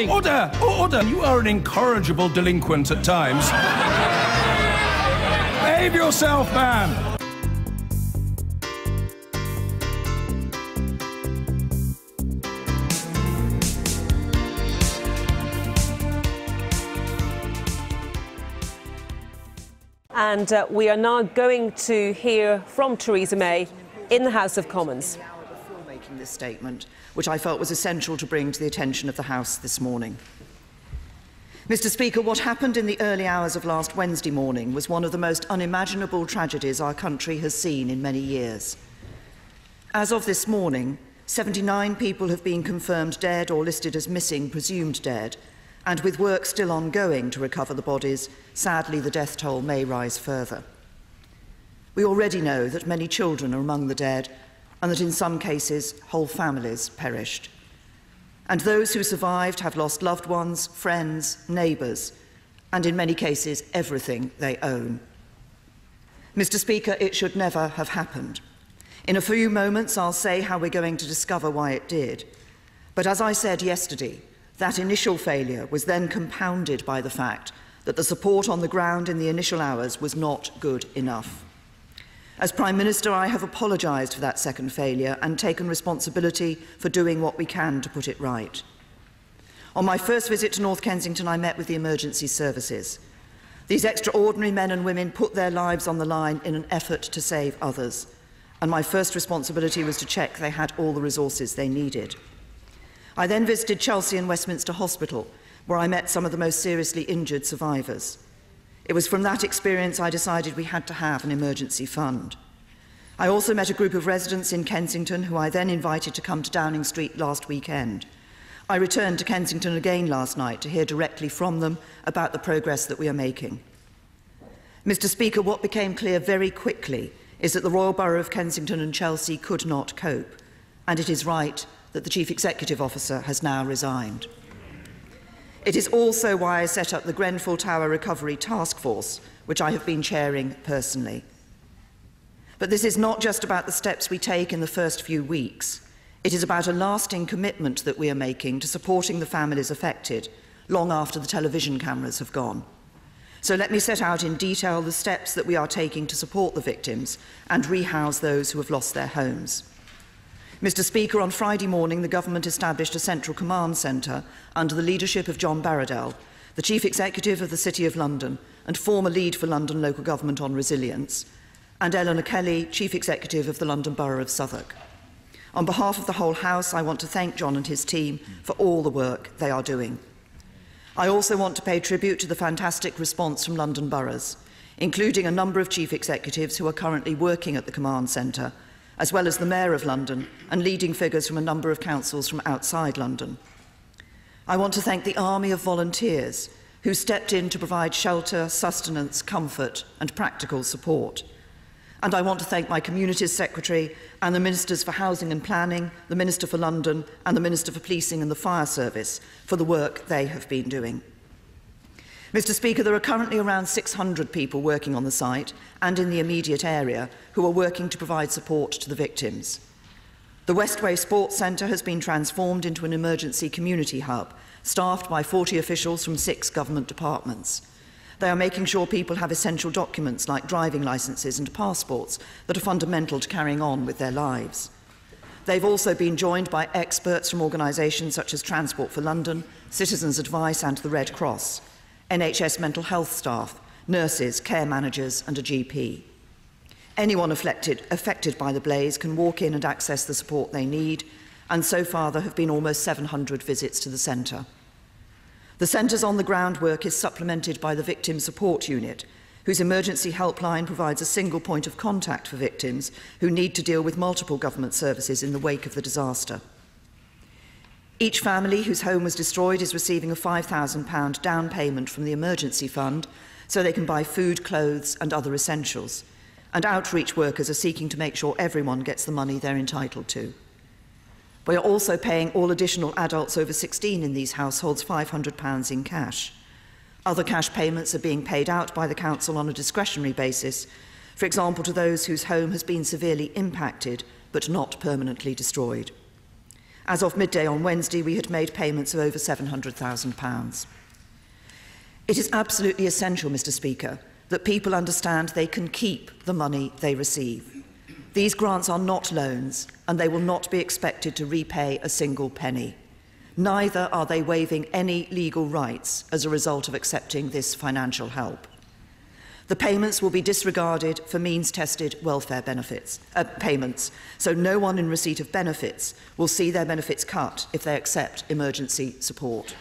Order! Order! You are an incorrigible delinquent at times. Behave yourself, man! And we are now going to hear from Theresa May in the House of Commons. Before making this statement, which I felt was essential to bring to the attention of the House this morning. Mr. Speaker, what happened in the early hours of last Wednesday morning was one of the most unimaginable tragedies our country has seen in many years. As of this morning, 79 people have been confirmed dead or listed as missing, presumed dead, and with work still ongoing to recover the bodies, sadly the death toll may rise further. We already know that many children are among the dead, and that in some cases whole families perished. And those who survived have lost loved ones, friends, neighbours, and in many cases everything they own. Mr. Speaker, it should never have happened. In a few moments I'll say how we're going to discover why it did. But as I said yesterday, that initial failure was then compounded by the fact that the support on the ground in the initial hours was not good enough. As Prime Minister, I have apologised for that second failure and taken responsibility for doing what we can to put it right. On my first visit to North Kensington, I met with the emergency services. These extraordinary men and women put their lives on the line in an effort to save others, and my first responsibility was to check they had all the resources they needed. I then visited Chelsea and Westminster Hospital, where I met some of the most seriously injured survivors. It was from that experience I decided we had to have an emergency fund. I also met a group of residents in Kensington who I then invited to come to Downing Street last weekend. I returned to Kensington again last night to hear directly from them about the progress that we are making. Mr. Speaker, what became clear very quickly is that the Royal Borough of Kensington and Chelsea could not cope, and it is right that the Chief Executive Officer has now resigned. It is also why I set up the Grenfell Tower Recovery Task Force, which I have been chairing personally. But this is not just about the steps we take in the first few weeks. It is about a lasting commitment that we are making to supporting the families affected long after the television cameras have gone. So let me set out in detail the steps that we are taking to support the victims and rehouse those who have lost their homes. Mr. Speaker, on Friday morning, the government established a central command centre under the leadership of John Barradell, the Chief Executive of the City of London and former lead for London Local Government on Resilience, and Eleanor Kelly, Chief Executive of the London Borough of Southwark. On behalf of the whole House, I want to thank John and his team for all the work they are doing. I also want to pay tribute to the fantastic response from London boroughs, including a number of Chief Executives who are currently working at the command centre, as well as the Mayor of London and leading figures from a number of councils from outside London. I want to thank the army of volunteers who stepped in to provide shelter, sustenance, comfort and practical support. And I want to thank my Communities Secretary and the Ministers for Housing and Planning, the Minister for London and the Minister for Policing and the Fire Service for the work they have been doing. Mr. Speaker, there are currently around 600 people working on the site and in the immediate area who are working to provide support to the victims. The Westway Sports Centre has been transformed into an emergency community hub, staffed by 40 officials from 6 government departments. They are making sure people have essential documents like driving licences and passports that are fundamental to carrying on with their lives. They've also been joined by experts from organisations such as Transport for London, Citizens Advice and the Red Cross, NHS mental health staff, nurses, care managers and a GP. Anyone affected by the blaze can walk in and access the support they need, and so far there have been almost 700 visits to the centre. The centre's on-the-ground work is supplemented by the Victim Support Unit, whose emergency helpline provides a single point of contact for victims who need to deal with multiple government services in the wake of the disaster. Each family whose home was destroyed is receiving a £5,000 down payment from the emergency fund so they can buy food, clothes and other essentials. And outreach workers are seeking to make sure everyone gets the money they're entitled to. We are also paying all additional adults over 16 in these households £500 in cash. Other cash payments are being paid out by the Council on a discretionary basis, for example to those whose home has been severely impacted but not permanently destroyed. As of midday on Wednesday, we had made payments of over £700,000. It is absolutely essential, Mr. Speaker, that people understand they can keep the money they receive. These grants are not loans, and they will not be expected to repay a single penny. Neither are they waiving any legal rights as a result of accepting this financial help. The payments will be disregarded for means-tested welfare payments, so no one in receipt of benefits will see their benefits cut if they accept emergency support.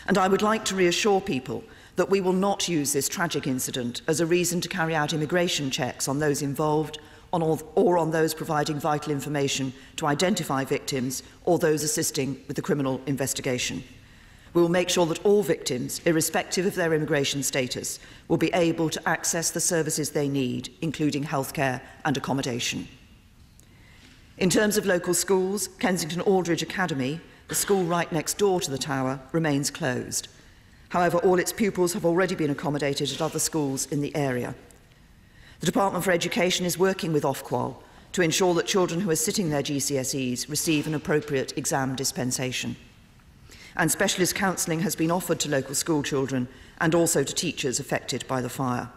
And I would like to reassure people that we will not use this tragic incident as a reason to carry out immigration checks on those involved or on those providing vital information to identify victims or those assisting with the criminal investigation. We will make sure that all victims, irrespective of their immigration status, will be able to access the services they need, including healthcare and accommodation. In terms of local schools, Kensington Aldridge Academy, the school right next door to the tower, remains closed. However, all its pupils have already been accommodated at other schools in the area. The Department for Education is working with Ofqual to ensure that children who are sitting their GCSEs receive an appropriate exam dispensation. And specialist counselling has been offered to local school children and also to teachers affected by the fire.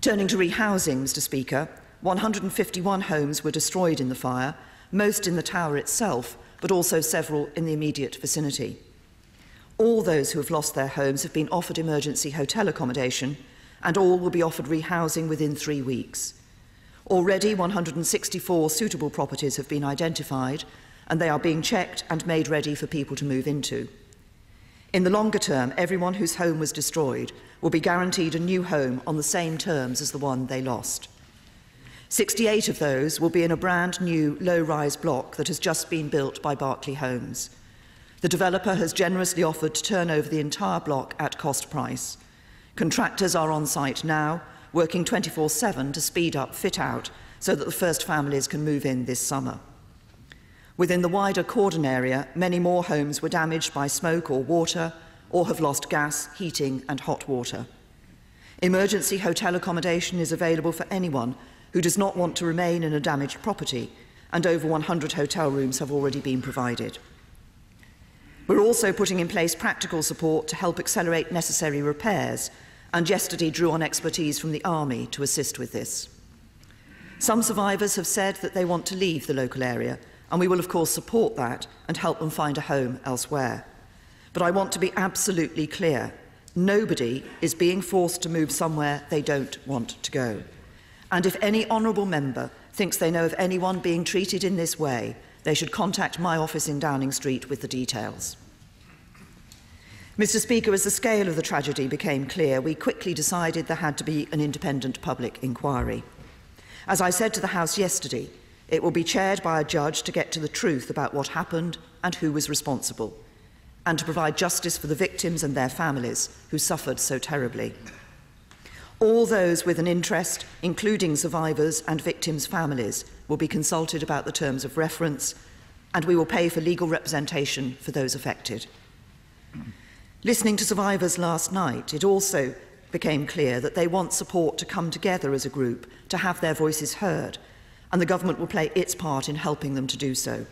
Turning to rehousing, Mr. Speaker, 151 homes were destroyed in the fire, most in the tower itself, but also several in the immediate vicinity. All those who have lost their homes have been offered emergency hotel accommodation, and all will be offered rehousing within 3 weeks. Already 164 suitable properties have been identified, and they are being checked and made ready for people to move into. In the longer term, everyone whose home was destroyed will be guaranteed a new home on the same terms as the one they lost. 68 of those will be in a brand new low-rise block that has just been built by Berkeley Homes. The developer has generously offered to turn over the entire block at cost price. Contractors are on site now, working 24/7 to speed up fit-out so that the first families can move in this summer. Within the wider Cordon area, many more homes were damaged by smoke or water, or have lost gas, heating and hot water. Emergency hotel accommodation is available for anyone who does not want to remain in a damaged property, and over 100 hotel rooms have already been provided. We're also putting in place practical support to help accelerate necessary repairs, and yesterday drew on expertise from the Army to assist with this. Some survivors have said that they want to leave the local area, and we will of course support that and help them find a home elsewhere. But I want to be absolutely clear. Nobody is being forced to move somewhere they don't want to go. And if any honourable member thinks they know of anyone being treated in this way, they should contact my office in Downing Street with the details. Mr. Speaker, as the scale of the tragedy became clear, we quickly decided there had to be an independent public inquiry. As I said to the House yesterday, it will be chaired by a judge to get to the truth about what happened and who was responsible, and to provide justice for the victims and their families who suffered so terribly. All those with an interest, including survivors and victims' families, will be consulted about the terms of reference, and we will pay for legal representation for those affected. Listening to survivors last night, it also became clear that they want support to come together as a group, to have their voices heard, and the government will play its part in helping them to do so.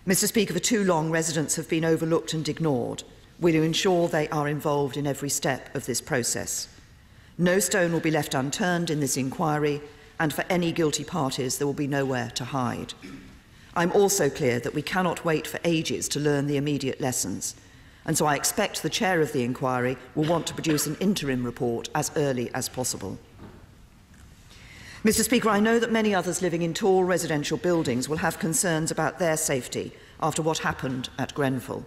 Mr. Speaker, for too long residents have been overlooked and ignored. We will ensure they are involved in every step of this process. No stone will be left unturned in this inquiry, and for any guilty parties there will be nowhere to hide. I'm also clear that we cannot wait for ages to learn the immediate lessons, and so I expect the chair of the inquiry will want to produce an interim report as early as possible. Mr. Speaker, I know that many others living in tall residential buildings will have concerns about their safety after what happened at Grenfell.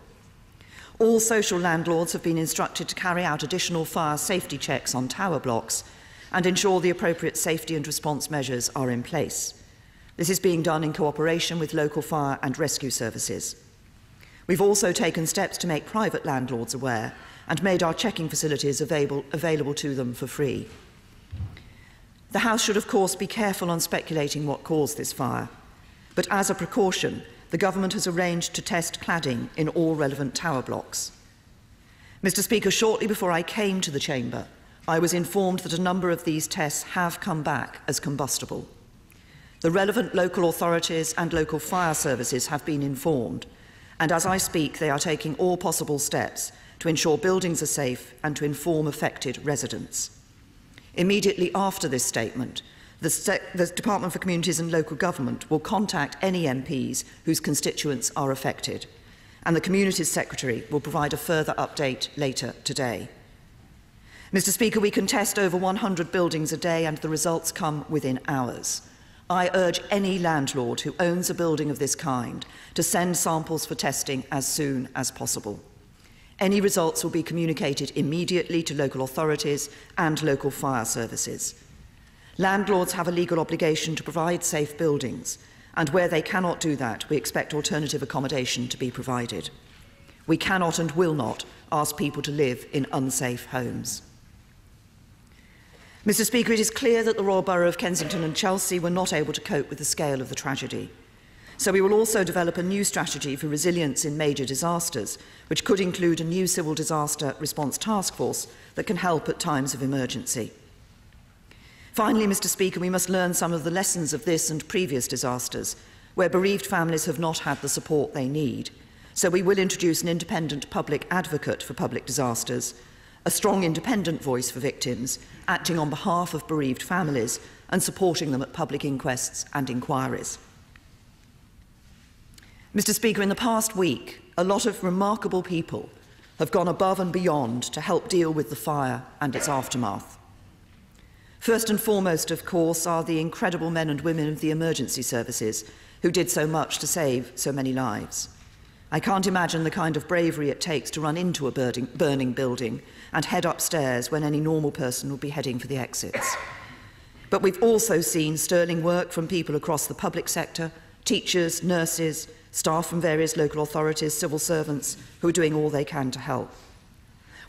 All social landlords have been instructed to carry out additional fire safety checks on tower blocks and ensure the appropriate safety and response measures are in place. This is being done in cooperation with local fire and rescue services. We've also taken steps to make private landlords aware and made our checking facilities available to them for free. The House should, of course, be careful on speculating what caused this fire, but as a precaution, the government has arranged to test cladding in all relevant tower blocks. Mr. Speaker, shortly before I came to the chamber, I was informed that a number of these tests have come back as combustible. The relevant local authorities and local fire services have been informed, and as I speak, they are taking all possible steps to ensure buildings are safe and to inform affected residents. Immediately after this statement, the Department for Communities and Local Government will contact any MPs whose constituents are affected, and the Communities Secretary will provide a further update later today. Mr. Speaker, we can test over 100 buildings a day and the results come within hours. I urge any landlord who owns a building of this kind to send samples for testing as soon as possible. Any results will be communicated immediately to local authorities and local fire services. Landlords have a legal obligation to provide safe buildings, and where they cannot do that, we expect alternative accommodation to be provided. We cannot and will not ask people to live in unsafe homes. Mr. Speaker, it is clear that the Royal Borough of Kensington and Chelsea were not able to cope with the scale of the tragedy. So we will also develop a new strategy for resilience in major disasters, which could include a new civil disaster response task force that can help at times of emergency. Finally, Mr. Speaker, we must learn some of the lessons of this and previous disasters, where bereaved families have not had the support they need. So we will introduce an independent public advocate for public disasters, a strong independent voice for victims, acting on behalf of bereaved families and supporting them at public inquests and inquiries. Mr. Speaker, in the past week, a lot of remarkable people have gone above and beyond to help deal with the fire and its aftermath. First and foremost, of course, are the incredible men and women of the emergency services who did so much to save so many lives. I can't imagine the kind of bravery it takes to run into a burning building and head upstairs when any normal person would be heading for the exits. But we've also seen sterling work from people across the public sector, teachers, nurses, staff from various local authorities, civil servants who are doing all they can to help.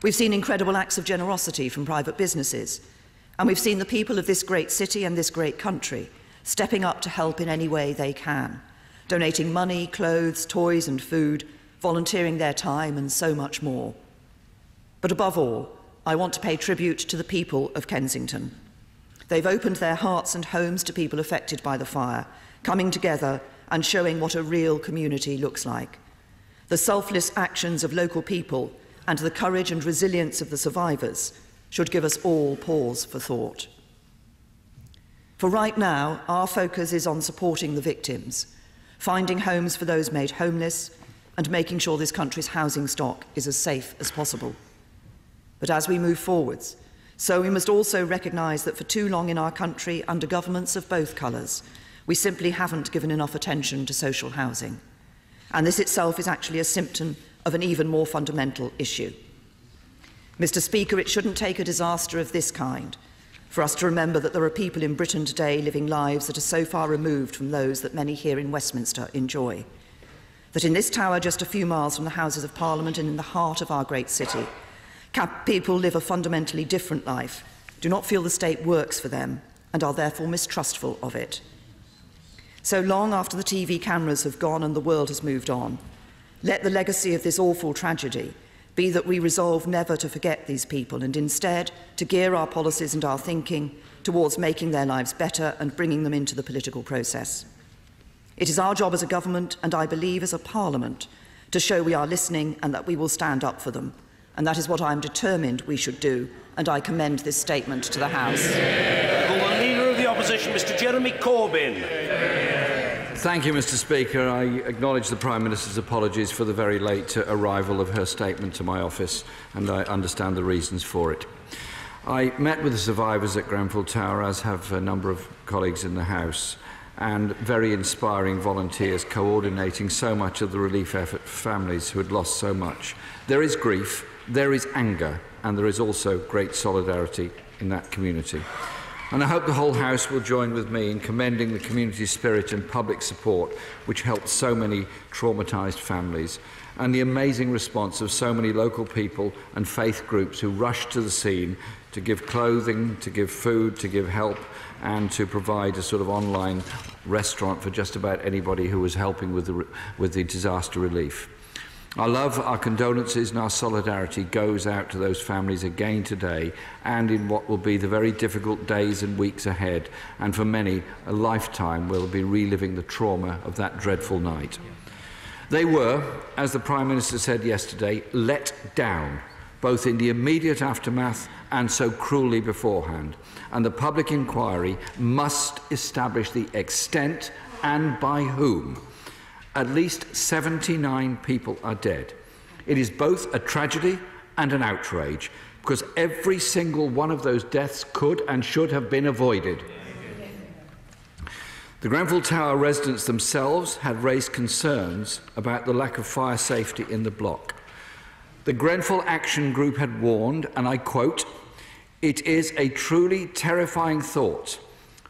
We've seen incredible acts of generosity from private businesses, and we've seen the people of this great city and this great country stepping up to help in any way they can, donating money, clothes, toys and food, volunteering their time and so much more. But above all, I want to pay tribute to the people of Kensington. They've opened their hearts and homes to people affected by the fire, coming together and showing what a real community looks like. The selfless actions of local people and the courage and resilience of the survivors should give us all pause for thought. For right now, our focus is on supporting the victims, finding homes for those made homeless, and making sure this country's housing stock is as safe as possible. But as we move forwards, so we must also recognise that for too long in our country, under governments of both colours, we simply haven't given enough attention to social housing. And this itself is actually a symptom of an even more fundamental issue. Mr. Speaker, it shouldn't take a disaster of this kind for us to remember that there are people in Britain today living lives that are so far removed from those that many here in Westminster enjoy. That in this tower, just a few miles from the Houses of Parliament and in the heart of our great city, people live a fundamentally different life, do not feel the state works for them, and are therefore mistrustful of it. So long after the TV cameras have gone and the world has moved on, let the legacy of this awful tragedy be that we resolve never to forget these people and instead to gear our policies and our thinking towards making their lives better and bringing them into the political process. It is our job as a government, and I believe as a parliament, to show we are listening and that we will stand up for them. And that is what I am determined we should do, and I commend this statement to the House. The Leader of the Opposition, Mr Jeremy Corbyn. Thank you, Mr Speaker. I acknowledge the Prime Minister's apologies for the very late arrival of her statement to my office, and I understand the reasons for it. I met with the survivors at Grenfell Tower, as have a number of colleagues in the House, and very inspiring volunteers coordinating so much of the relief effort for families who had lost so much. There is grief, there is anger, and there is also great solidarity in that community. And I hope the whole House will join with me in commending the community spirit and public support which helped so many traumatised families, and the amazing response of so many local people and faith groups who rushed to the scene to give clothing, to give food, to give help, and to provide a sort of online restaurant for just about anybody who was helping with the disaster relief. Our love, our condolences and our solidarity goes out to those families again today and in what will be the very difficult days and weeks ahead, and for many a lifetime will be reliving the trauma of that dreadful night. They were, as the Prime Minister said yesterday, let down, both in the immediate aftermath and so cruelly beforehand, and the public inquiry must establish the extent and by whom. At least 79 people are dead. It is both a tragedy and an outrage, because every single one of those deaths could and should have been avoided. The Grenfell Tower residents themselves had raised concerns about the lack of fire safety in the block. The Grenfell Action Group had warned, and I quote, "It is a truly terrifying thought,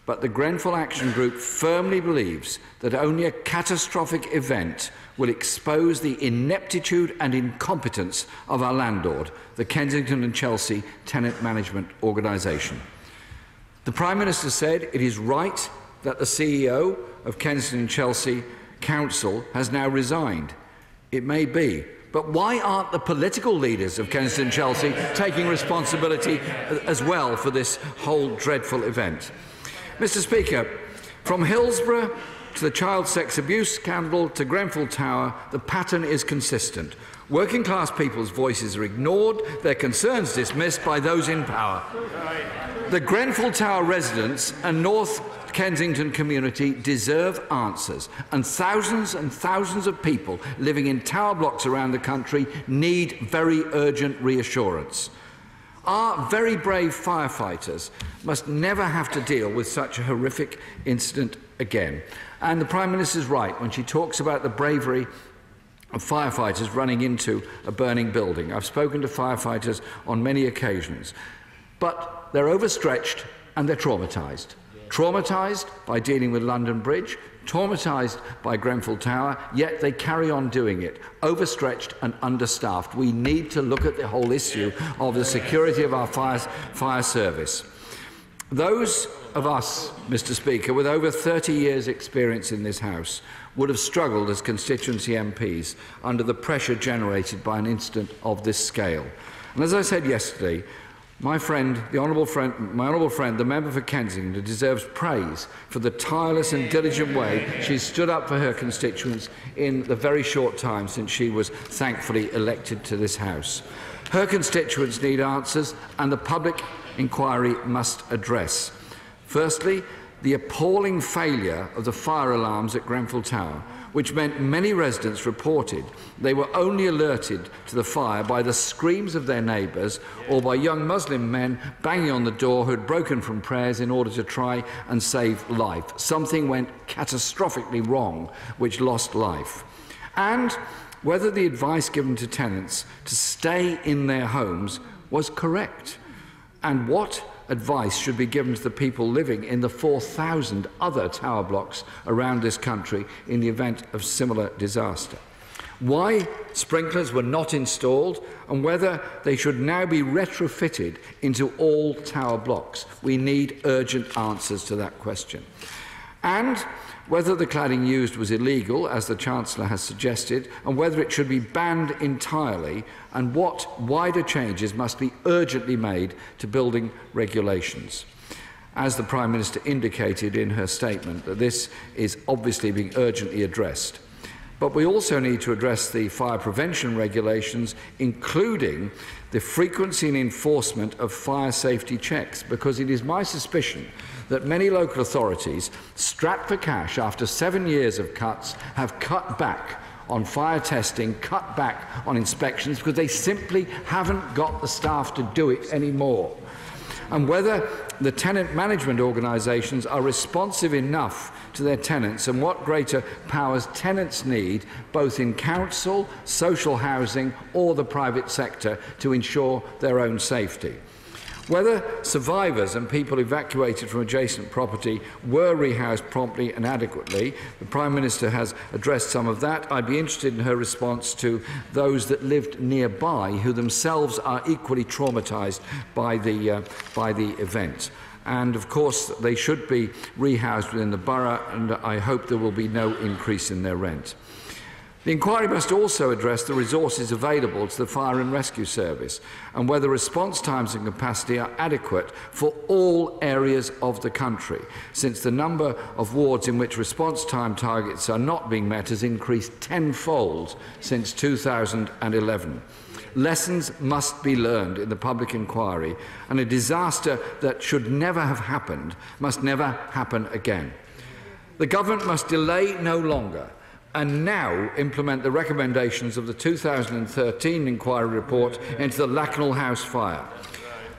but the Grenfell Action Group firmly believes that only a catastrophic event will expose the ineptitude and incompetence of our landlord, the Kensington and Chelsea Tenant Management Organisation." The Prime Minister said it is right that the CEO of Kensington and Chelsea Council has now resigned. It may be, but why aren't the political leaders of Kensington and Chelsea taking responsibility as well for this whole dreadful event? Mr. Speaker, from Hillsborough to the child sex abuse scandal to Grenfell Tower, the pattern is consistent. Working class people's voices are ignored, their concerns dismissed by those in power. The Grenfell Tower residents and North Kensington community deserve answers, and thousands of people living in tower blocks around the country need very urgent reassurance. Our very brave firefighters must never have to deal with such a horrific incident again. And the Prime Minister is right when she talks about the bravery of firefighters running into a burning building. I've spoken to firefighters on many occasions, but they're overstretched and they're traumatised. Traumatised by dealing with London Bridge, traumatised by Grenfell Tower, yet they carry on doing it, overstretched and understaffed. We need to look at the whole issue of the security of our fire service. Those of us, Mr. Speaker, with over 30 years' experience in this House would have struggled as constituency MPs under the pressure generated by an incident of this scale. And as I said yesterday, my honourable friend, the member for Kensington, deserves praise for the tireless and diligent way she's stood up for her constituents in the very short time since she was thankfully elected to this House. Her constituents need answers, and the public inquiry must address. Firstly, the appalling failure of the fire alarms at Grenfell Tower, which meant many residents reported they were only alerted to the fire by the screams of their neighbours or by young Muslim men banging on the door who had broken from prayers in order to try and save life. Something went catastrophically wrong, which lost life. And whether the advice given to tenants to stay in their homes was correct, and what advice should be given to the people living in the 4,000 other tower blocks around this country in the event of similar disaster. Why sprinklers were not installed, and whether they should now be retrofitted into all tower blocks. We need urgent answers to that question. And whether the cladding used was illegal, as the Chancellor has suggested, and whether it should be banned entirely, and what wider changes must be urgently made to building regulations. As the Prime Minister indicated in her statement, that this is obviously being urgently addressed. But we also need to address the fire prevention regulations, including the frequency and enforcement of fire safety checks, because it is my suspicion that many local authorities, strapped for cash after 7 years of cuts, have cut back on fire testing, cut back on inspections, because they simply haven't got the staff to do it anymore. And whether the tenant management organisations are responsive enough to their tenants, and what greater powers tenants need, both in council, social housing or the private sector, to ensure their own safety. Whether survivors and people evacuated from adjacent property were rehoused promptly and adequately, the Prime Minister has addressed some of that. I'd be interested in her response to those that lived nearby, who themselves are equally traumatised by the event. And of course, they should be rehoused within the borough, and I hope there will be no increase in their rent. The inquiry must also address the resources available to the Fire and Rescue Service and whether response times and capacity are adequate for all areas of the country, since the number of wards in which response time targets are not being met has increased tenfold since 2011. Lessons must be learned in the public inquiry, and a disaster that should never have happened must never happen again. The government must delay no longer and now implement the recommendations of the 2013 inquiry report into the Lakenal House fire.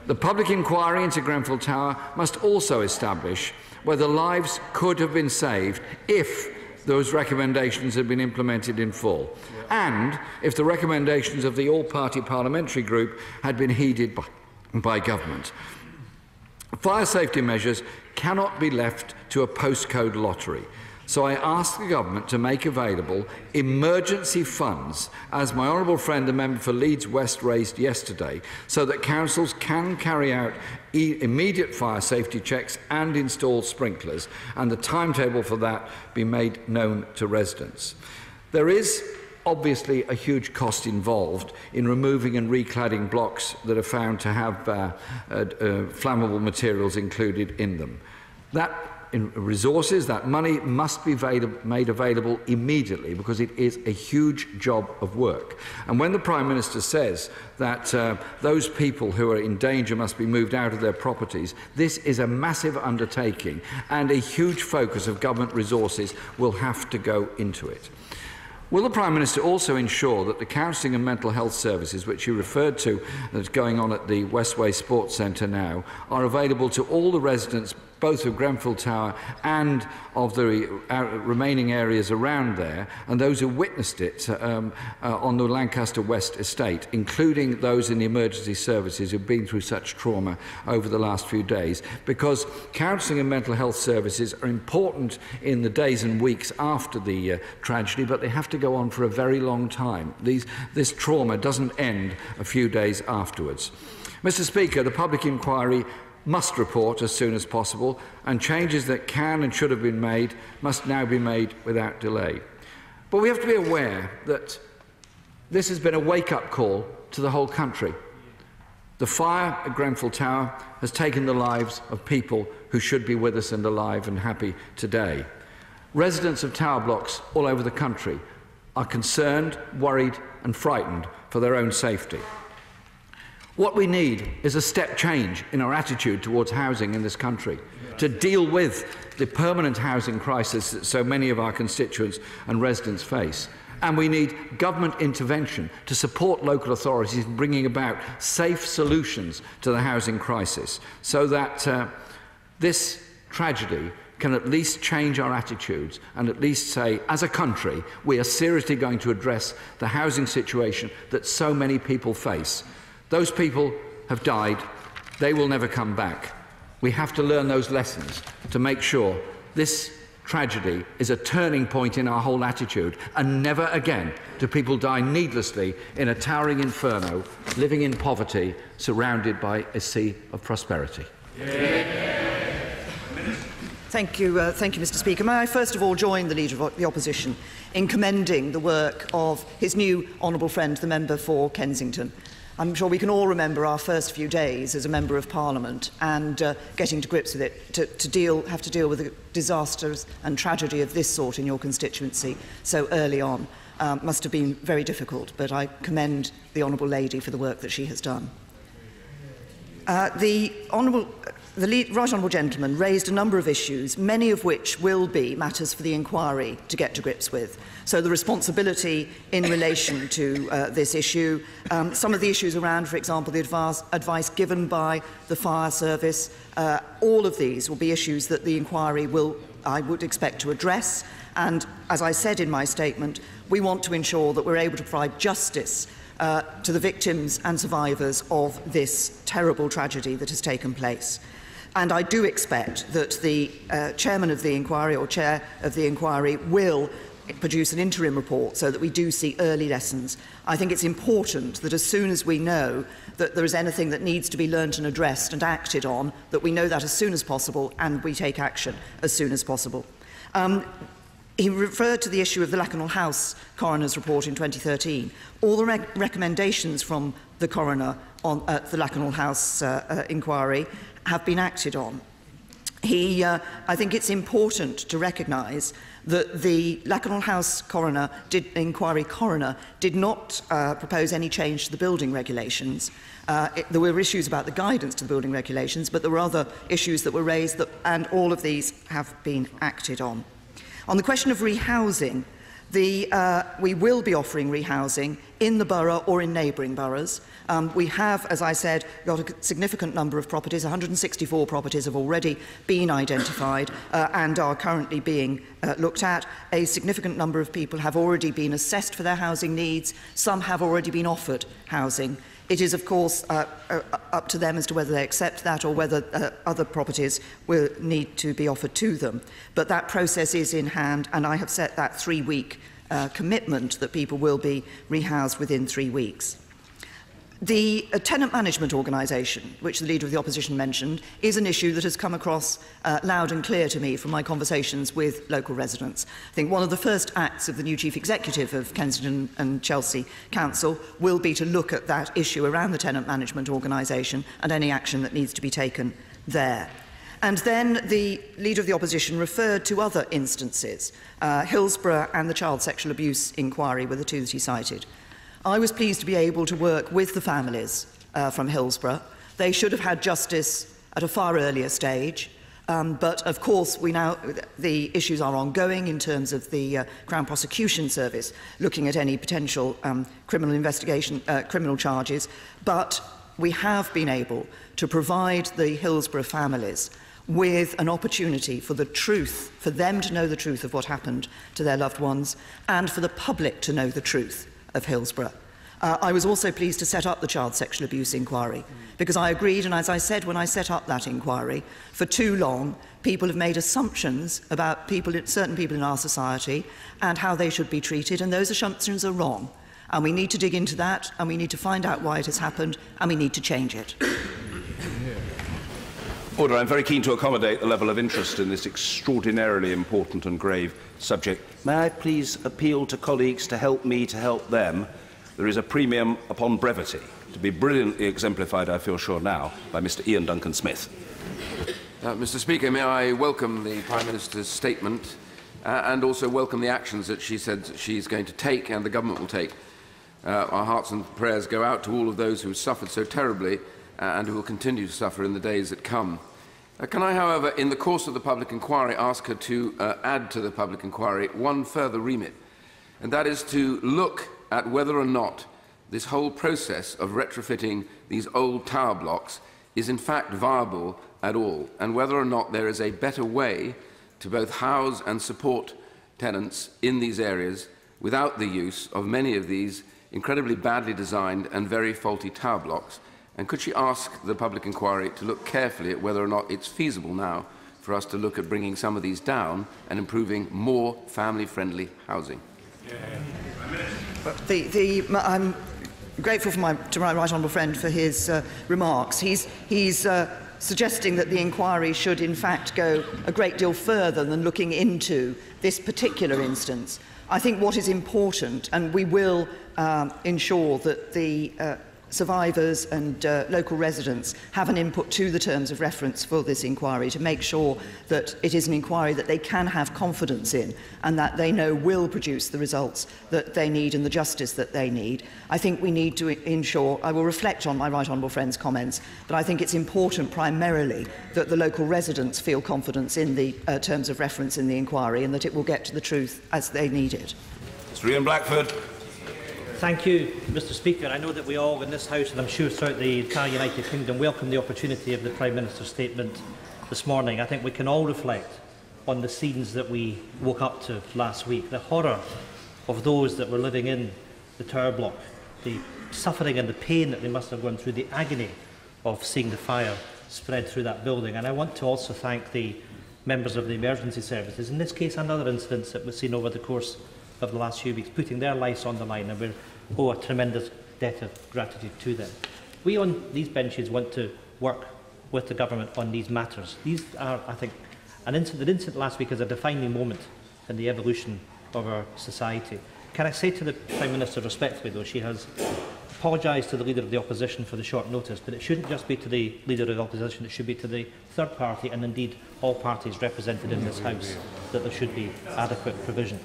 The public inquiry into Grenfell Tower must also establish whether lives could have been saved if those recommendations had been implemented in full, and if the recommendations of the all-party parliamentary group had been heeded by government. Fire safety measures cannot be left to a postcode lottery. So I ask the government to make available emergency funds, as my honourable friend, the member for Leeds West, raised yesterday, so that councils can carry out immediate fire safety checks and install sprinklers, and the timetable for that be made known to residents. There is obviously a huge cost involved in removing and recladding blocks that are found to have flammable materials included in them. That money must be made available immediately, because it is a huge job of work. And when the Prime Minister says that those people who are in danger must be moved out of their properties, this is a massive undertaking, and a huge focus of government resources will have to go into it. Will the Prime Minister also ensure that the counselling and mental health services, which he referred to that's going on at the Westway Sports Centre now, are available to all the residents, both of Grenfell Tower and of the remaining areas around there, and those who witnessed it on the Lancaster West estate, including those in the emergency services who've been through such trauma over the last few days? Because counselling and mental health services are important in the days and weeks after the tragedy, but they have to go on for a very long time. This trauma doesn't end a few days afterwards. Mr. Speaker, the public inquiry must report as soon as possible, and changes that can and should have been made must now be made without delay. But we have to be aware that this has been a wake-up call to the whole country. The fire at Grenfell Tower has taken the lives of people who should be with us and alive and happy today. Residents of tower blocks all over the country are concerned, worried and frightened for their own safety. What we need is a step change in our attitude towards housing in this country, to deal with the permanent housing crisis that so many of our constituents and residents face. And we need government intervention to support local authorities in bringing about safe solutions to the housing crisis, so that this tragedy can at least change our attitudes and at least say, as a country, we are seriously going to address the housing situation that so many people face. Those people have died. They will never come back. We have to learn those lessons to make sure this tragedy is a turning point in our whole attitude, and never again do people die needlessly in a towering inferno, living in poverty, surrounded by a sea of prosperity. Thank you, Mr. Speaker. May I first of all join the Leader of the Opposition in commending the work of his new honourable friend, the member for Kensington. I'm sure we can all remember our first few days as a Member of Parliament and getting to grips with it, have to deal with the disasters and tragedy of this sort in your constituency so early on. Must have been very difficult, but I commend the Honourable Lady for the work that she has done. The Right Honourable Gentleman raised a number of issues, many of which will be matters for the inquiry to get to grips with. So the responsibility in relation to this issue, some of the issues around, for example, the advice given by the fire service, all of these will be issues that the inquiry will, I would expect, to address. And as I said in my statement, we want to ensure that we're able to provide justice to the victims and survivors of this terrible tragedy that has taken place. And I do expect that the chairman of the inquiry, or chair of the inquiry, will produce an interim report so that we do see early lessons. I think it's important that as soon as we know that there is anything that needs to be learnt and addressed and acted on, that we know that as soon as possible and we take action as soon as possible. He referred to the issue of the Lakanal House coroner's report in 2013. All the recommendations from the coroner on the Lakanal House inquiry have been acted on. I think it's important to recognise that the Lakanal House inquiry coroner did not propose any change to the building regulations. There were issues about the guidance to the building regulations, but there were other issues that were raised, and all of these have been acted on. On the question of rehousing, we will be offering rehousing in the borough or in neighbouring boroughs. We have, as I said, got a significant number of properties. 164 properties have already been identified and are currently being looked at. A significant number of people have already been assessed for their housing needs. Some have already been offered housing. It is, of course, up to them as to whether they accept that or whether other properties will need to be offered to them. But that process is in hand, and I have set that 3-week commitment that people will be rehoused within 3 weeks. The tenant management organisation, which the Leader of the Opposition mentioned, is an issue that has come across loud and clear to me from my conversations with local residents. I think one of the first acts of the new Chief Executive of Kensington and Chelsea Council will be to look at that issue around the tenant management organisation and any action that needs to be taken there. And then the Leader of the Opposition referred to other instances. Hillsborough and the child sexual abuse inquiry were the two that he cited. I was pleased to be able to work with the families from Hillsborough. They should have had justice at a far earlier stage, but of course the issues are ongoing in terms of the Crown Prosecution Service looking at any potential criminal investigation, criminal charges, but we have been able to provide the Hillsborough families with an opportunity for the truth, for them to know the truth of what happened to their loved ones, and for the public to know the truth of Hillsborough. I was also pleased to set up the child sexual abuse inquiry because I agreed, and as I said when I set up that inquiry, for too long people have made assumptions about certain people in our society and how they should be treated, and those assumptions are wrong. And we need to dig into that, and we need to find out why it has happened, and we need to change it. Order. I'm very keen to accommodate the level of interest in this extraordinarily important and grave subject. May I please appeal to colleagues to help me to help them? There is a premium upon brevity, to be brilliantly exemplified, I feel sure now, by Mr. Ian Duncan Smith. Mr. Speaker, may I welcome the Prime Minister's statement and also welcome the actions that she said she's going to take and the government will take. Our hearts and prayers go out to all of those who suffered so terribly and who will continue to suffer in the days that come. Can I, however, in the course of the public inquiry, ask her to add to the public inquiry one further remit, and that is to look at whether or not this whole process of retrofitting these old tower blocks is in fact viable at all, and whether or not there is a better way to both house and support tenants in these areas without the use of many of these incredibly badly designed and very faulty tower blocks. And could she ask the public inquiry to look carefully at whether or not it's feasible now for us to look at bringing some of these down and improving more family-friendly housing? I'm grateful to my right honourable friend for his remarks. He's suggesting that the inquiry should in fact go a great deal further than looking into this particular instance. I think what is important, and we will ensure that the survivors and local residents have an input to the terms of reference for this inquiry to make sure that it is an inquiry that they can have confidence in and that they know will produce the results that they need and the justice that they need. I think we need to ensure, I will reflect on my right honourable friend's comments, but I think it's important primarily that the local residents feel confidence in the terms of reference in the inquiry and that it will get to the truth as they need it. Mr. Ian Blackford. Thank you, Mr. Speaker. I know that we all in this House, and I'm sure throughout the entire United Kingdom, welcome the opportunity of the Prime Minister's statement this morning. I think we can all reflect on the scenes that we woke up to last week, the horror of those that were living in the tower block, the suffering and the pain that they must have gone through, the agony of seeing the fire spread through that building. And I want to also thank the members of the emergency services, in this case and other incidents that we've seen over the course of the last few weeks, putting their lives on the line, and we owe a tremendous debt of gratitude to them. We on these benches want to work with the government on these matters. These are, I think, the incident last week is a defining moment in the evolution of our society. Can I say to the Prime Minister respectfully, though, she has apologised to the Leader of the Opposition for the short notice, but it shouldn't just be to the Leader of the Opposition, it should be to the third party and indeed all parties represented in this House that there should be adequate provision.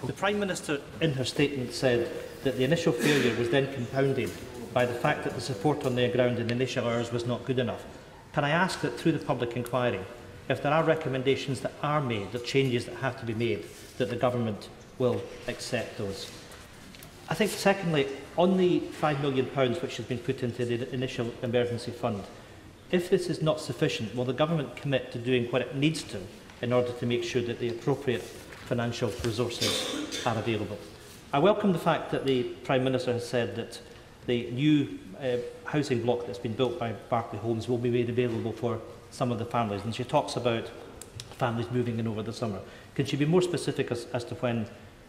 The Prime Minister in her statement said that the initial failure was then compounded by the fact that the support on the ground in the initial hours was not good enough. Can I ask that through the public inquiry, if there are recommendations that are made, the changes that have to be made, that the Government will accept those? I think, secondly, on the £5 million which has been put into the initial emergency fund, if this is not sufficient, will the Government commit to doing what it needs to in order to make sure that the appropriate financial resources are available? I welcome the fact that the Prime Minister has said that the new housing block that's been built by Berkeley Homes will be made available for some of the families, and she talks about families moving in over the summer. Can she be more specific as to when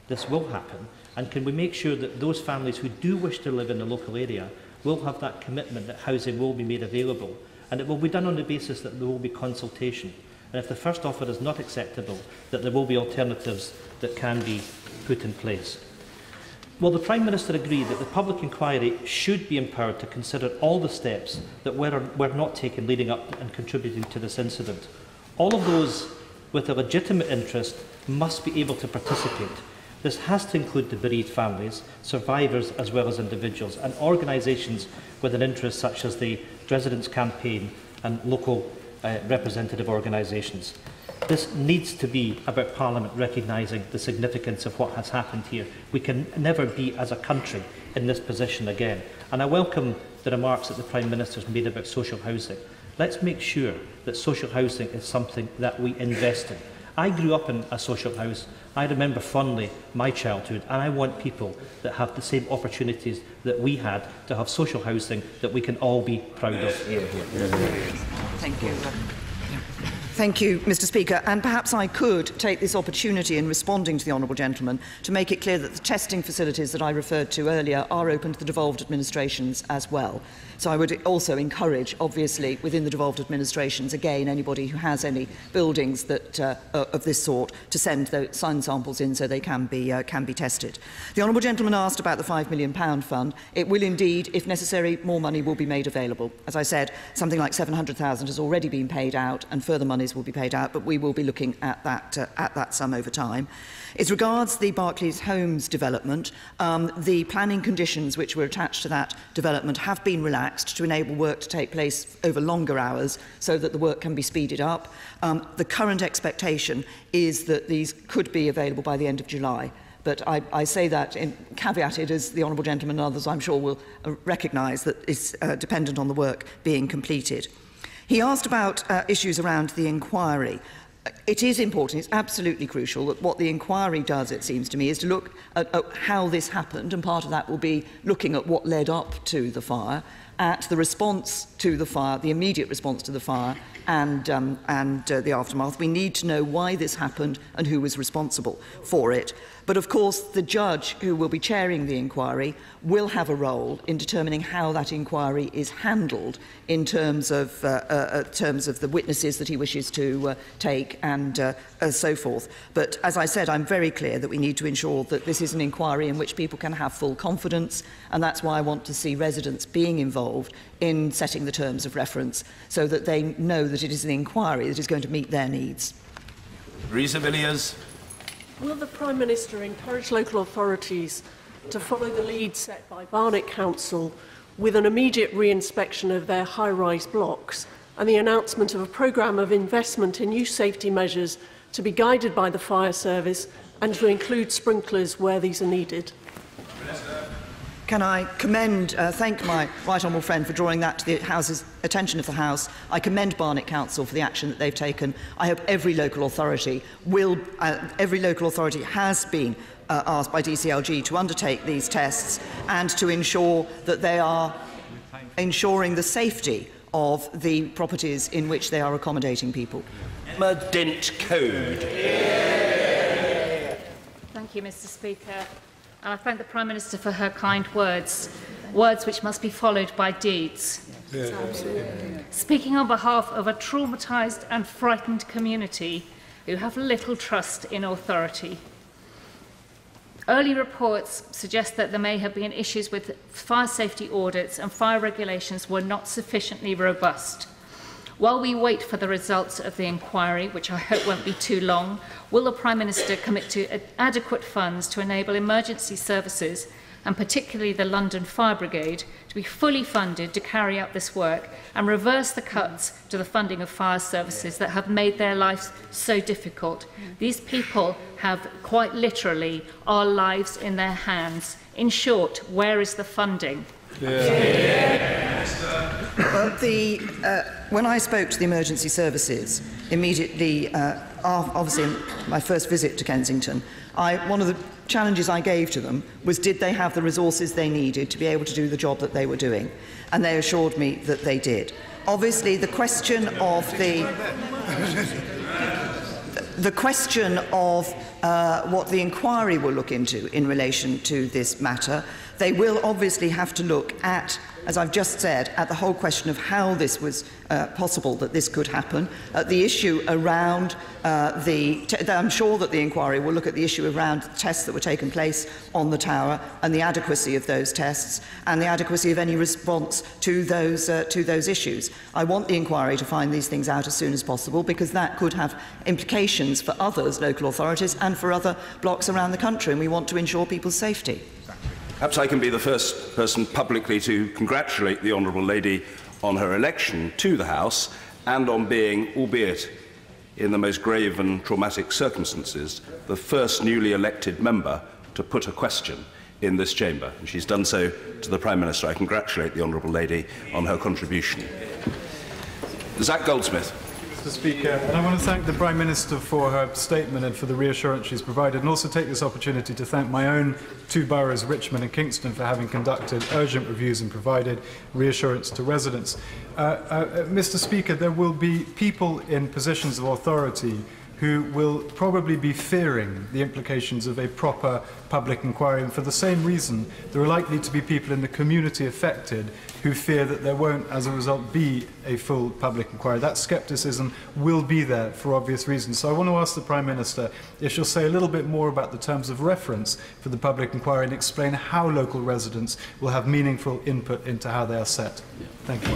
this will happen, and can we make sure that those families who do wish to live in the local area will have that commitment that housing will be made available, and it will be done on the basis that there will be consultation, and if the first offer is not acceptable, that there will be alternatives that can be put in place? Will the Prime Minister agree that the public inquiry should be empowered to consider all the steps that were not taken leading up and contributing to this incident? All of those with a legitimate interest must be able to participate. This has to include the bereaved families, survivors as well as individuals, and organisations with an interest such as the Residents' Campaign and local representative organisations. This needs to be about Parliament recognising the significance of what has happened here. We can never be, as a country, in this position again. And I welcome the remarks that the Prime Minister has made about social housing. Let's make sure that social housing is something that we invest in. I grew up in a social house. I remember fondly my childhood, and I want people that have the same opportunities that we had to have social housing that we can all be proud of. Thank you. Thank you, Mr. Speaker. And perhaps I could take this opportunity in responding to the honourable gentleman to make it clear that the testing facilities that I referred to earlier are open to the devolved administrations as well. So I would also encourage, obviously, within the devolved administrations, again, anybody who has any buildings that of this sort, to send those samples in so they can be tested. The honourable gentleman asked about the £5 million fund. It will indeed, if necessary, more money will be made available. As I said, something like £700,000 has already been paid out, and further monies will be paid out, but we will be looking at that sum over time. As regards the Berkeley Homes development, the planning conditions which were attached to that development have been relaxed to enable work to take place over longer hours so that the work can be speeded up. The current expectation is that these could be available by the end of July. But I say that caveated, as the honourable gentleman and others I'm sure will recognise that it's dependent on the work being completed. He asked about issues around the inquiry. It is important, it's absolutely crucial that what the inquiry does, it seems to me, is to look at how this happened, and part of that will be looking at what led up to the fire, at the response to the fire, the immediate response to the fire, and the aftermath. We need to know why this happened and who was responsible for it. But of course, the judge who will be chairing the inquiry will have a role in determining how that inquiry is handled in terms of the witnesses that he wishes to take and so forth. But as I said, I'm very clear that we need to ensure that this is an inquiry in which people can have full confidence, and that's why I want to see residents being involved in setting the terms of reference so that they know that it is an inquiry that is going to meet their needs. Theresa May. Will the Prime Minister encourage local authorities to follow the lead set by Barnet Council with an immediate re-inspection of their high-rise blocks and the announcement of a programme of investment in new safety measures to be guided by the fire service and to include sprinklers where these are needed? Can I thank my right honourable friend for drawing that to the House's attention of the House. I commend Barnet Council for the action that they've taken. I hope every local authority has been asked by DCLG to undertake these tests and to ensure that they are ensuring the safety of the properties in which they are accommodating people. Emma Dent Code. Thank you, Mr. Speaker. I thank the Prime Minister for her kind words, words which must be followed by deeds. Speaking on behalf of a traumatised and frightened community who have little trust in authority. Early reports suggest that there may have been issues with fire safety audits and fire regulations were not sufficiently robust. While we wait for the results of the inquiry, which I hope won't be too long, will the Prime Minister commit to adequate funds to enable emergency services, and particularly the London Fire Brigade, to be fully funded to carry out this work and reverse the cuts to the funding of fire services that have made their lives so difficult? These people have quite literally our lives in their hands. In short, where is the funding? Well, when I spoke to the emergency services immediately, obviously in my first visit to Kensington, one of the challenges I gave to them was, did they have the resources they needed to be able to do the job that they were doing? And they assured me that they did. Obviously, the question of what the inquiry will look into in relation to this matter, they will obviously have to look at, as I've just said, at the whole question of how this was possible that this could happen, at the issue around I'm sure that the inquiry will look at the issue around tests that were taken place on the tower and the adequacy of those tests and the adequacy of any response to those issues. I want the inquiry to find these things out as soon as possible, because that could have implications for others, local authorities, and for other blocks around the country, and we want to ensure people's safety. Perhaps I can be the first person publicly to congratulate the Honourable Lady on her election to the House and on being, albeit in the most grave and traumatic circumstances, the first newly elected member to put a question in this chamber. And she's done so to the Prime Minister. I congratulate the Honourable Lady on her contribution. Zach Goldsmith. Mr. Speaker, and I want to thank the Prime Minister for her statement and for the reassurance she's provided, and also take this opportunity to thank my own two boroughs, Richmond and Kingston, for having conducted urgent reviews and provided reassurance to residents. Mr. Speaker, there will be people in positions of authority who will probably be fearing the implications of a proper public inquiry, and for the same reason there are likely to be people in the community affected who fear that there won't, as a result, be a full public inquiry. That scepticism will be there for obvious reasons. So I want to ask the Prime Minister if she'll say a little bit more about the terms of reference for the public inquiry and explain how local residents will have meaningful input into how they are set. Thank you.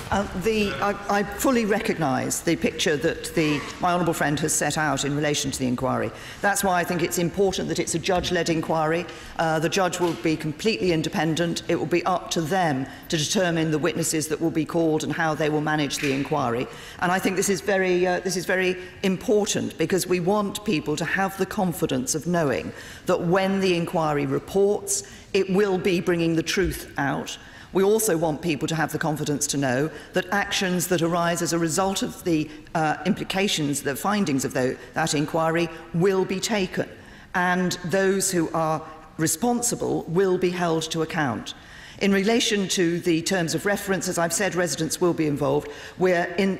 I fully recognise the picture that my honourable friend has set out in relation to the inquiry. That's why I think it's important that it's a judge-led inquiry. The judge will be completely independent. It will be up to them to determine the witnesses that will be called and how they will manage the inquiry. And I think this is very important, because we want people to have the confidence of knowing that when the inquiry reports, it will be bringing the truth out. We also want people to have the confidence to know that actions that arise as a result of the implications, the findings of that inquiry, will be taken, and those who are responsible will be held to account. In relation to the terms of reference, as I've said, residents will be involved. We're in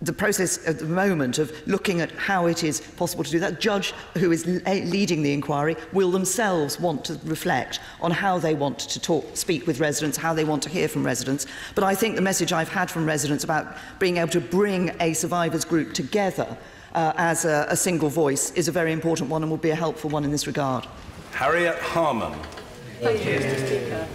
the process at the moment of looking at how it is possible to do that. The judge who is leading the inquiry will themselves want to reflect on how they want to speak with residents, how they want to hear from residents. But I think the message I've had from residents about being able to bring a survivors group together as a single voice is a very important one, and will be a helpful one in this regard. Harriet Harman. Thank you, Mr. Speaker.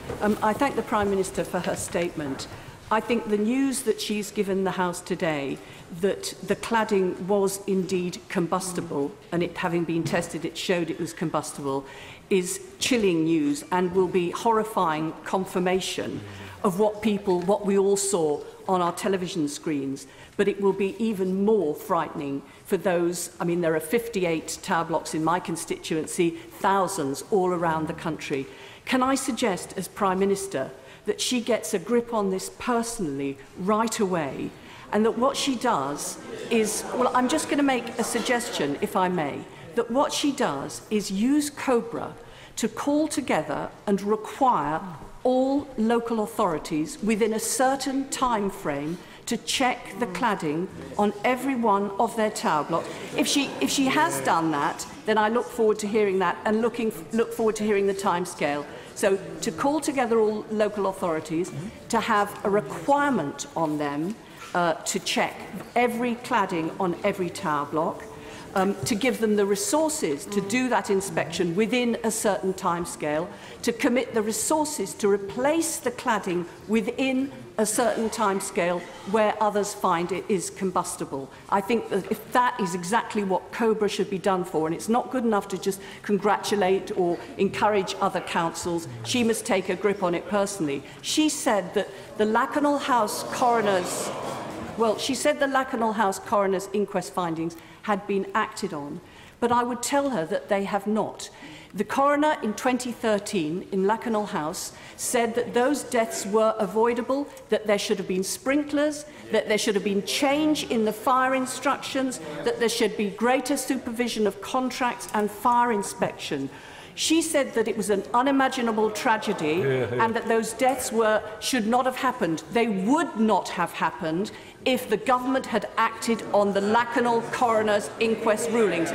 I thank the Prime Minister for her statement. I think the news that she's given the House today, that the cladding was indeed combustible, and it having been tested, it showed it was combustible, is chilling news and will be horrifying confirmation of what we all saw on our television screens. But it will be even more frightening for those. I mean, there are 58 tower blocks in my constituency, thousands all around the country. Can I suggest, as Prime Minister, that she gets a grip on this personally right away, and that what she does is, well, I'm just going to make a suggestion, if I may, that what she does is use COBRA to call together and require all local authorities within a certain time frame to check the cladding on every one of their tower blocks. If she has done that, then I look forward to hearing that, and look forward to hearing the timescale. So to call together all local authorities, to have a requirement on them to check every cladding on every tower block, to give them the resources to do that inspection within a certain timescale, to commit the resources to replace the cladding within a certain timescale where others find it is combustible. I think that if that is exactly what COBRA should be done for, and it's not good enough to just congratulate or encourage other councils, she must take a grip on it personally. She said that the Lakanal House coroner's coroner's inquest findings had been acted on, but I would tell her that they have not. The coroner in 2013 in Lakanal House said that those deaths were avoidable, that there should have been sprinklers, that there should have been change in the fire instructions, that there should be greater supervision of contracts and fire inspection. She said that it was an unimaginable tragedy and that those deaths should not have happened. They would not have happened if the government had acted on the Lakanal coroner's inquest rulings.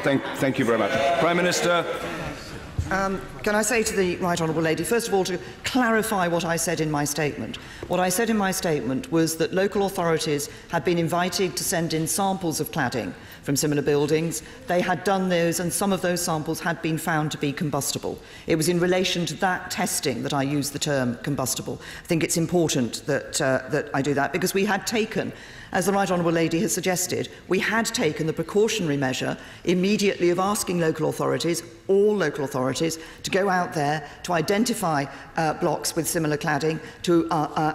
Thank you very much. Prime Minister. Can I say to the Right Honourable Lady, first of all, to clarify what I said in my statement. What I said in my statement was that local authorities had been invited to send in samples of cladding from similar buildings. They had done those, and some of those samples had been found to be combustible. It was in relation to that testing that I used the term combustible. I think it's important that, that I do that, because we had taken, as the Right Honourable Lady has suggested, we had taken the precautionary measure immediately of asking local authorities, all local authorities, to go out there to identify blocks with similar cladding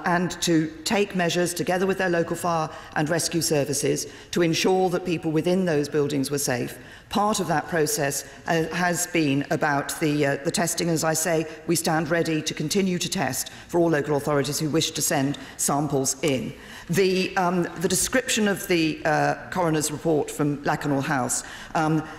and to take measures together with their local fire and rescue services to ensure that people within those buildings were safe. Part of that process has been about the testing. As I say, we stand ready to continue to test for all local authorities who wish to send samples in. The description of the coroner's report from Lakanal House,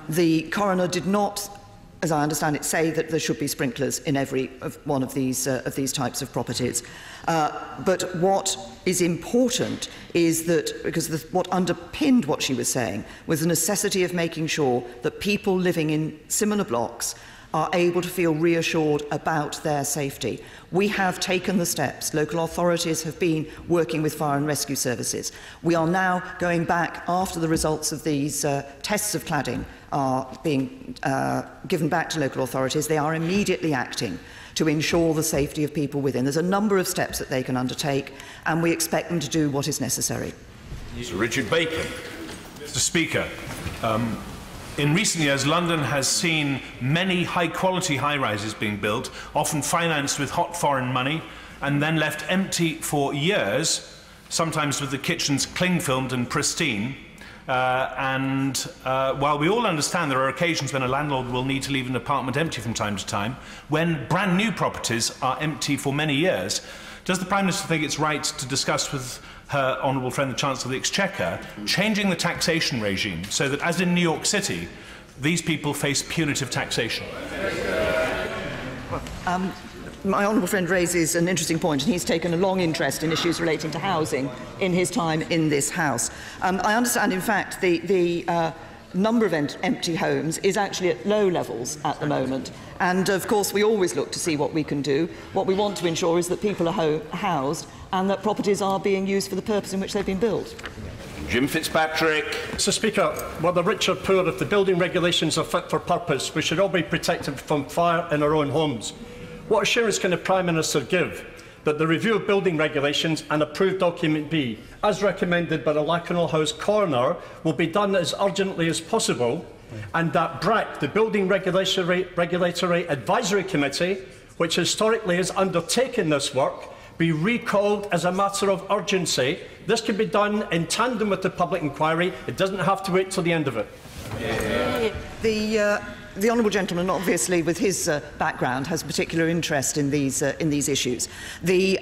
the coroner did not, as I understand it, say that there should be sprinklers in every one of these types of properties. But what is important is that, because what underpinned what she was saying was the necessity of making sure that people living in similar blocks are able to feel reassured about their safety. We have taken the steps. Local authorities have been working with fire and rescue services. We are now going back, after the results of these tests of cladding are being given back to local authorities, they are immediately acting to ensure the safety of people within. There's a number of steps that they can undertake, and we expect them to do what is necessary. Sir Richard Bacon. Mr. Speaker, in recent years, London has seen many high-quality high-rises being built, often financed with hot foreign money, and then left empty for years, sometimes with the kitchens cling-filmed and pristine. While we all understand there are occasions when a landlord will need to leave an apartment empty from time to time, when brand new properties are empty for many years, does the Prime Minister think it's right to discuss with her honourable friend the Chancellor of the Exchequer changing the taxation regime so that, as in New York City, these people face punitive taxation? My honourable friend raises an interesting point, and he's taken a long interest in issues relating to housing in his time in this House. I understand, in fact, the number of empty homes is actually at low levels at the moment. And, of course, we always look to see what we can do. What we want to ensure is that people are housed and that properties are being used for the purpose in which they've been built. Jim Fitzpatrick. Mr. Speaker, whether rich or poor, if the building regulations are fit for purpose, we should all be protected from fire in our own homes. What assurance can the Prime Minister give that the review of building regulations and approved document B, as recommended by the Lakanal House coroner, will be done as urgently as possible, and that BRAC, the Building Regulatory Advisory Committee, which historically has undertaken this work, be recalled as a matter of urgency? This can be done in tandem with the public inquiry. It doesn't have to wait till the end of it. The honourable gentleman, obviously, with his background, has a particular interest in these issues. The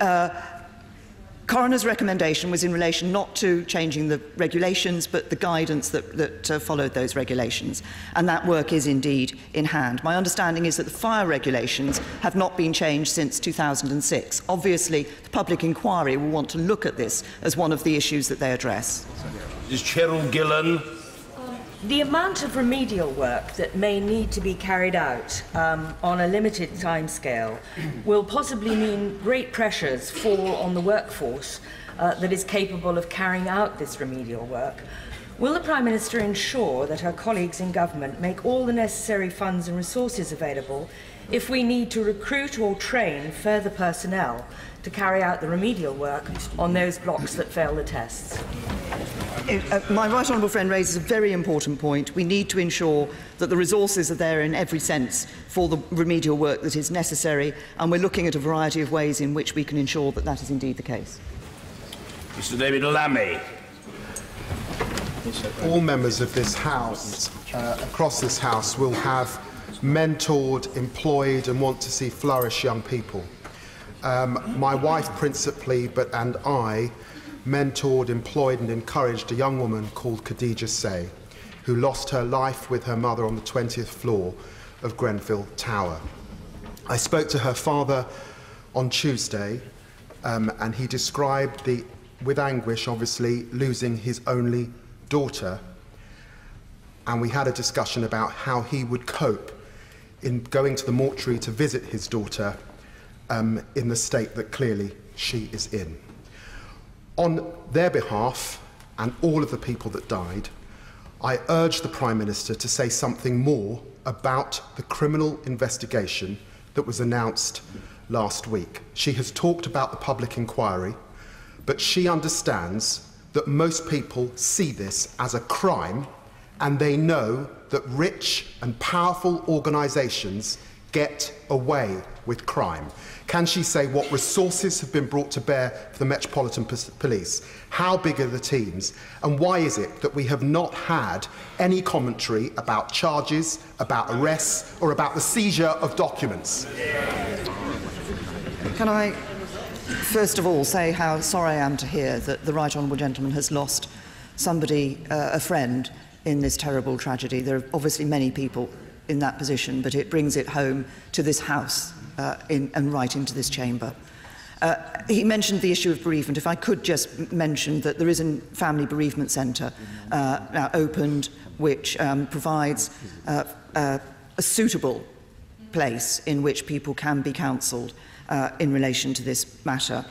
coroner's recommendation was in relation not to changing the regulations, but the guidance that followed those regulations, and that work is indeed in hand. My understanding is that the fire regulations have not been changed since 2006. Obviously, the public inquiry will want to look at this as one of the issues that they address. Is Cheryl Gillan? The amount of remedial work that may need to be carried out on a limited timescale will possibly mean great pressures fall on the workforce that is capable of carrying out this remedial work. Will the Prime Minister ensure that her colleagues in government make all the necessary funds and resources available if we need to recruit or train further personnel to carry out the remedial work on those blocks that fail the tests? My right honourable friend raises a very important point. We need to ensure that the resources are there in every sense for the remedial work that is necessary, and we're looking at a variety of ways in which we can ensure that that is indeed the case. Mr. David Lammy. All members of this House, across this House, will have mentored, employed and want to see flourish young people. My wife principally, and I, mentored, employed and encouraged a young woman called Khadija Say, who lost her life with her mother on the 20th floor of Grenfell Tower. I spoke to her father on Tuesday, and he described, with anguish obviously, losing his only daughter, and we had a discussion about how he would cope in going to the mortuary to visit his daughter in the state that clearly she is in. On their behalf, and all of the people that died, I urge the Prime Minister to say something more about the criminal investigation that was announced last week. She has talked about the public inquiry, but she understands that most people see this as a crime, and they know that rich and powerful organisations get away with crime. Can she say what resources have been brought to bear for the Metropolitan Police? How big are the teams? And why is it that we have not had any commentary about charges, about arrests, or about the seizure of documents? Can I first of all say how sorry I am to hear that the right honourable gentleman has lost somebody, a friend, in this terrible tragedy. There are obviously many people in that position, but it brings it home to this House and right into this chamber. He mentioned the issue of bereavement. If I could just mention that there is a family bereavement centre now opened, which provides a suitable place in which people can be counselled in relation to this matter.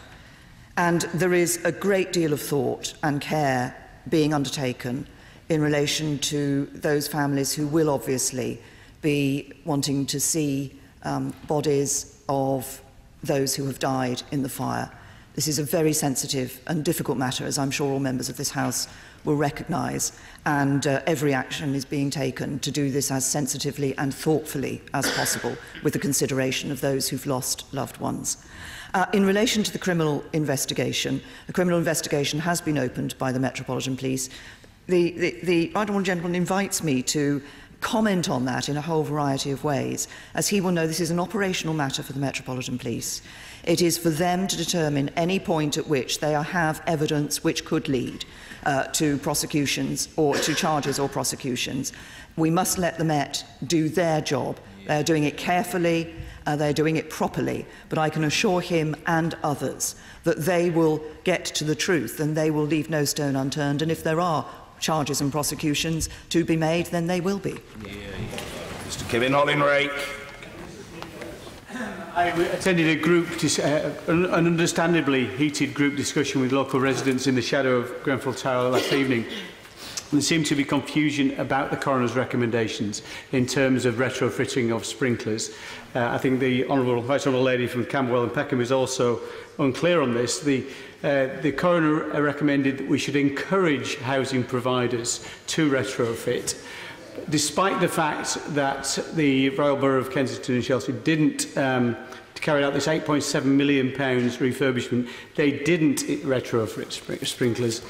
And there is a great deal of thought and care being undertaken in relation to those families who will obviously be wanting to see bodies of those who have died in the fire. This is a very sensitive and difficult matter, as I'm sure all members of this House will recognise, and every action is being taken to do this as sensitively and thoughtfully as possible, with the consideration of those who've lost loved ones. In relation to the criminal investigation, a criminal investigation has been opened by the Metropolitan Police. The honourable gentleman invites me to comment on that in a whole variety of ways. As he will know, this is an operational matter for the Metropolitan Police. It is for them to determine any point at which they have evidence which could lead to prosecutions or to charges or prosecutions. We must let the Met do their job. They're doing it carefully, they're doing it properly, but I can assure him and others that they will get to the truth and they will leave no stone unturned, and if there are charges and prosecutions to be made, then they will be. Mr. Kevin Hollingray. I attended a group, an understandably heated group discussion with local residents in the shadow of Grenfell Tower last evening. There seemed to be confusion about the coroner's recommendations in terms of retrofitting of sprinklers. I think the Vice Honourable Lady from Camberwell and Peckham is also unclear on this. The coroner recommended that we should encourage housing providers to retrofit, despite the fact that the Royal Borough of Kensington and Chelsea didn't carry out this £8.7 million refurbishment. They didn't retrofit sprinklers.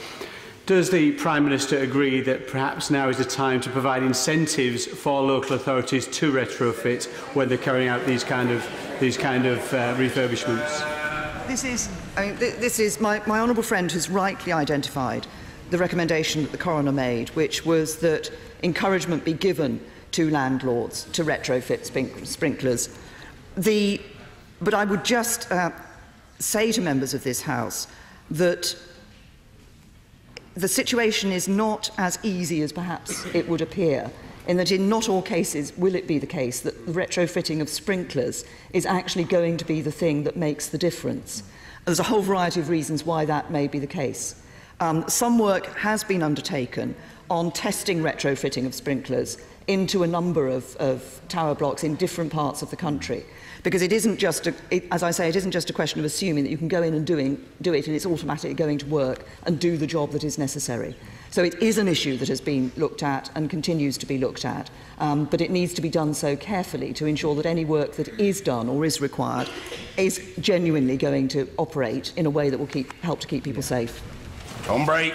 Does the Prime Minister agree that perhaps now is the time to provide incentives for local authorities to retrofit when they're carrying out these kind of refurbishments? This is my honourable friend has rightly identified the recommendation that the coroner made, which was that encouragement be given to landlords to retrofit sprinklers. But I would just say to members of this House that the situation is not as easy as perhaps it would appear, in that in not all cases will it be the case that the retrofitting of sprinklers is actually going to be the thing that makes the difference. There's a whole variety of reasons why that may be the case. Some work has been undertaken on testing retrofitting of sprinklers into a number of tower blocks in different parts of the country. Because it isn't just, as I say, it isn't just a question of assuming that you can go in and do it and it's automatically going to work and do the job that is necessary. So it is an issue that has been looked at and continues to be looked at, but it needs to be done so carefully to ensure that any work that is done or is required is genuinely going to operate in a way that will help to keep people safe. On break.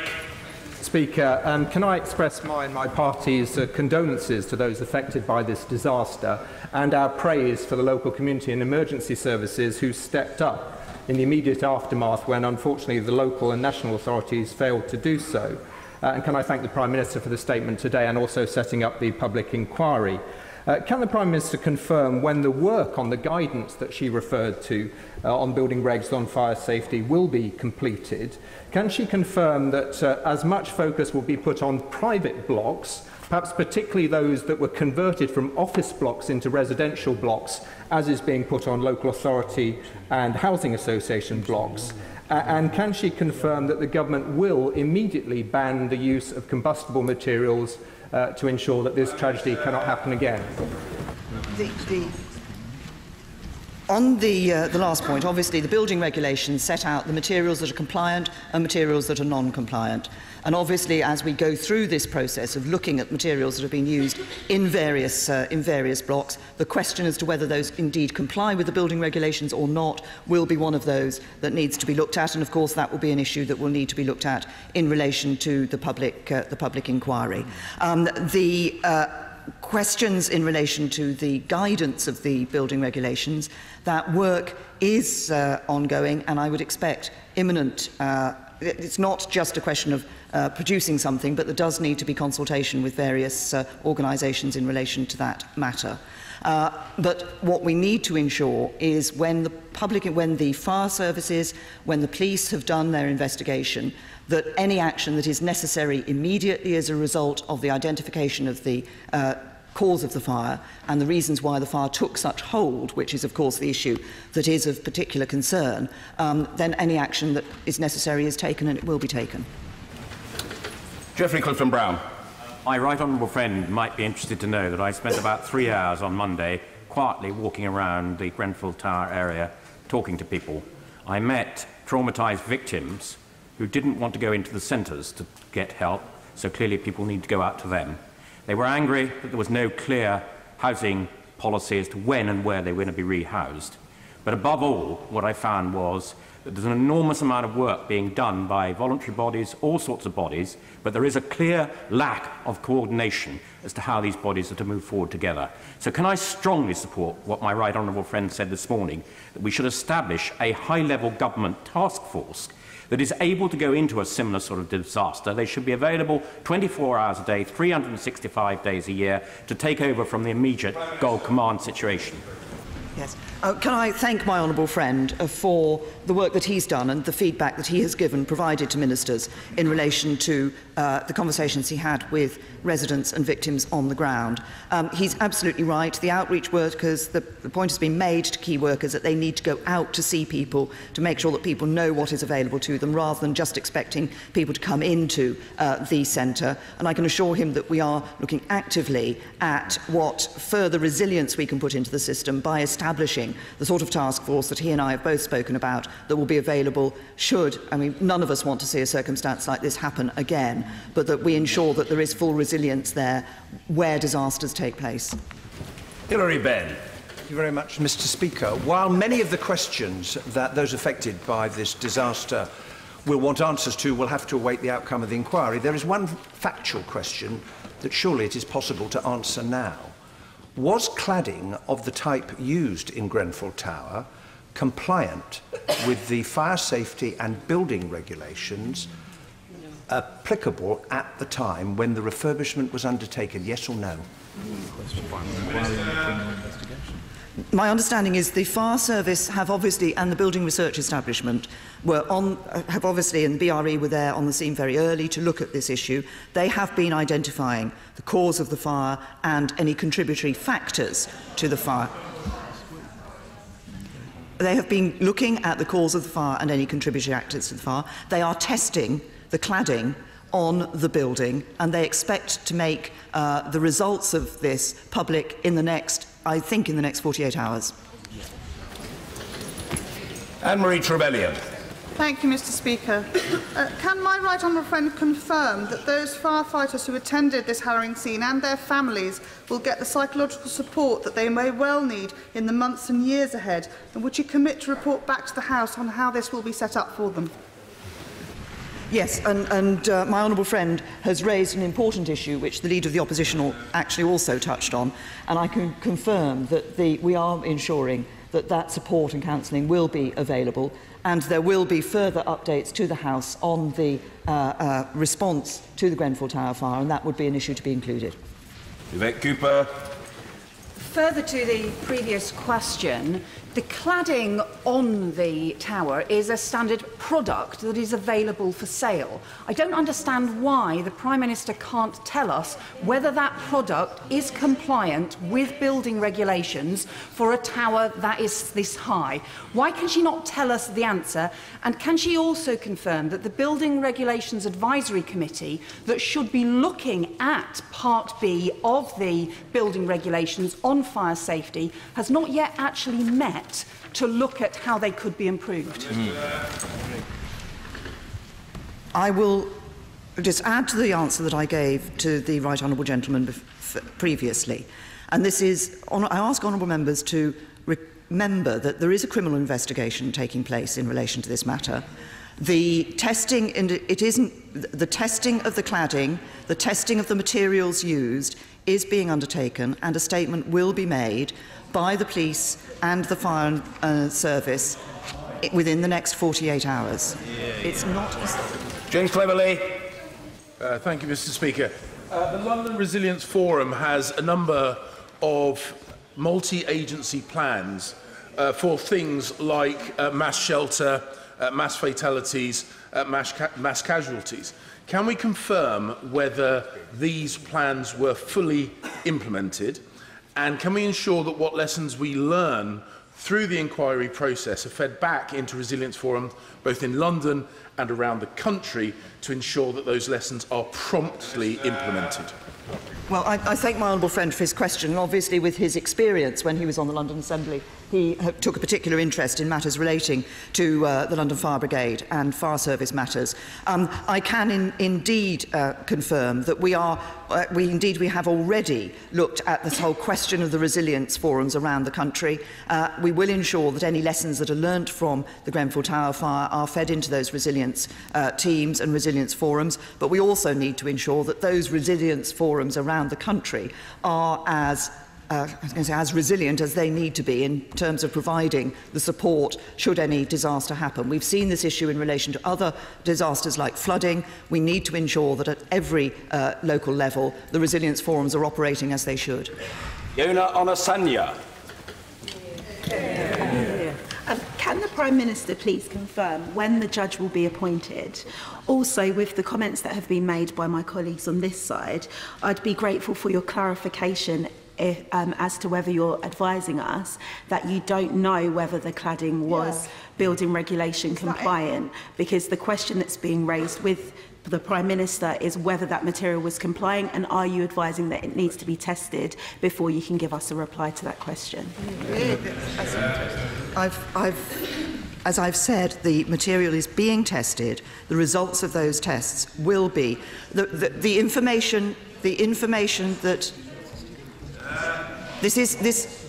Speaker, can I express my and my party's condolences to those affected by this disaster and our praise for the local community and emergency services who stepped up in the immediate aftermath when, unfortunately, the local and national authorities failed to do so. And can I thank the Prime Minister for the statement today and also setting up the public inquiry. Can the Prime Minister confirm when the work on the guidance that she referred to on building regs on fire safety will be completed? Can she confirm that as much focus will be put on private blocks, perhaps particularly those that were converted from office blocks into residential blocks, as is being put on local authority and housing association blocks? And can she confirm that the government will immediately ban the use of combustible materials to ensure that this tragedy cannot happen again? On the last point, obviously the building regulations set out the materials that are compliant and materials that are non-compliant. And obviously, as we go through this process of looking at materials that have been used in various blocks, the question as to whether those indeed comply with the building regulations or not will be one of those that needs to be looked at. And of course, that will be an issue that will need to be looked at in relation to the public inquiry. Questions in relation to the guidance of the building regulations, that work is ongoing, and I would expect imminent. It's not just a question of producing something, but there does need to be consultation with various organisations in relation to that matter. But what we need to ensure is when the fire services, when the police have done their investigation, that any action that is necessary immediately as a result of the identification of the cause of the fire and the reasons why the fire took such hold, which is of course the issue that is of particular concern, then any action that is necessary is taken, and it will be taken. Geoffrey Clifton-Brown. My right honourable friend might be interested to know that I spent about 3 hours on Monday quietly walking around the Grenfell Tower area talking to people. I met traumatised victims who didn't want to go into the centres to get help, so clearly people need to go out to them. They were angry that there was no clear housing policy as to when and where they were going to be rehoused. But above all, what I found was that there's an enormous amount of work being done by voluntary bodies, all sorts of bodies, but there is a clear lack of coordination as to how these bodies are to move forward together. So can I strongly support what my right honourable friend said this morning, that we should establish a high-level government task force that is able to go into a similar sort of disaster. They should be available 24 hours a day, 365 days a year, to take over from the immediate Gold Command situation. Yes. Can I thank my honourable friend for the work that he's done and the feedback that he has provided to ministers in relation to the conversations he had with residents and victims on the ground. He's absolutely right. The outreach workers, the point has been made to key workers that they need to go out to see people to make sure that people know what is available to them rather than just expecting people to come into the centre. And I can assure him that we are looking actively at what further resilience we can put into the system by establishing the sort of task force that he and I have both spoken about that will be available should, I mean, none of us want to see a circumstance like this happen again, but that we ensure that there is full resilience there where disasters take place. Hilary Benn. Thank you very much, Mr. Speaker. While many of the questions that those affected by this disaster will want answers to will have to await the outcome of the inquiry, there is one factual question that surely it is possible to answer now. Was cladding of the type used in Grenfell Tower compliant with the fire safety and building regulations applicable at the time when the refurbishment was undertaken, yes or no? My understanding is the fire service have obviously, and the building research establishment have obviously, and BRE were there on the scene very early to look at this issue. They have been identifying the cause of the fire and any contributory factors to the fire. They have been looking at the cause of the fire and any contributory factors to the fire. They are testing the cladding on the building, and they expect to make the results of this public in the next, I think, in the next 48 hours. Anne-Marie Trevelyan. Thank you, Mr. Speaker. Can my right honourable friend confirm that those firefighters who attended this harrowing scene and their families will get the psychological support that they may well need in the months and years ahead? And would you commit to report back to the House on how this will be set up for them? Yes, and my honourable friend has raised an important issue which the Leader of the Opposition actually also touched on, and I can confirm that we are ensuring that that support and counselling will be available, and there will be further updates to the House on the response to the Grenfell Tower fire, and that would be an issue to be included. Yvette Cooper. Further to the previous question, the cladding on the tower is a standard product that is available for sale. I don't understand why the Prime Minister can't tell us whether that product is compliant with building regulations for a tower that is this high. Why can she not tell us the answer? And can she also confirm that the Building Regulations Advisory Committee that should be looking at Part B of the building regulations on fire safety has not yet actually met to look at how they could be improved? I will just add to the answer that I gave to the right honourable gentleman previously. And this is, I ask honourable members to remember that there is a criminal investigation taking place in relation to this matter. The testing, the testing of the cladding, the testing of the materials used is being undertaken, and a statement will be made by the police and the fire service within the next 48 hours. It's not... James Cleverly. Thank you, Mr. Speaker. The London Resilience Forum has a number of multi-agency plans for things like mass shelter, mass fatalities, mass casualties. Can we confirm whether these plans were fully implemented? And can we ensure that what lessons we learn through the inquiry process are fed back into Resilience Forum, both in London and around the country, to ensure that those lessons are promptly implemented? Well, I thank my honourable friend for his question. Obviously, with his experience when he was on the London Assembly, he took a particular interest in matters relating to the London Fire Brigade and fire service matters. I can indeed confirm that we have already looked at this whole question of the resilience forums around the country. We will ensure that any lessons that are learnt from the Grenfell Tower fire are fed into those resilience teams and resilience forums, but we also need to ensure that those resilience forums around the country are as resilient as they need to be in terms of providing the support should any disaster happen. We've seen this issue in relation to other disasters like flooding. We need to ensure that at every local level the resilience forums are operating as they should. Yona Onasanya. Can the Prime Minister please confirm when the judge will be appointed? Also, with the comments that have been made by my colleagues on this side, I'd be grateful for your clarification as to whether you're advising us that you don't know whether the cladding was building regulation compliant, because the question that's being raised with the Prime Minister is whether that material was compliant, and are you advising that it needs to be tested before you can give us a reply to that question? As I've said, the material is being tested. The results of those tests will be the information that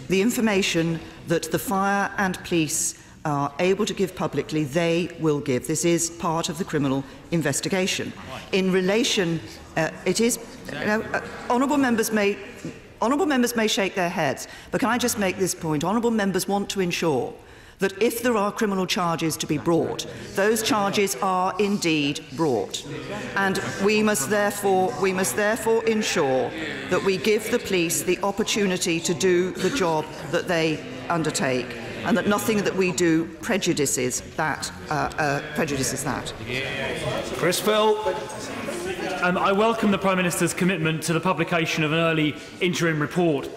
the information that the fire and police are able to give publicly, they will give. This is part of the criminal investigation. In relation, honourable members may shake their heads, but can I just make this point? Honourable members want to ensure that if there are criminal charges to be brought, those charges are indeed brought. And we must therefore ensure that we give the police the opportunity to do the job that they undertake, and that nothing that we do prejudices that. Grenfell. I welcome the Prime Minister's commitment to the publication of an early interim report.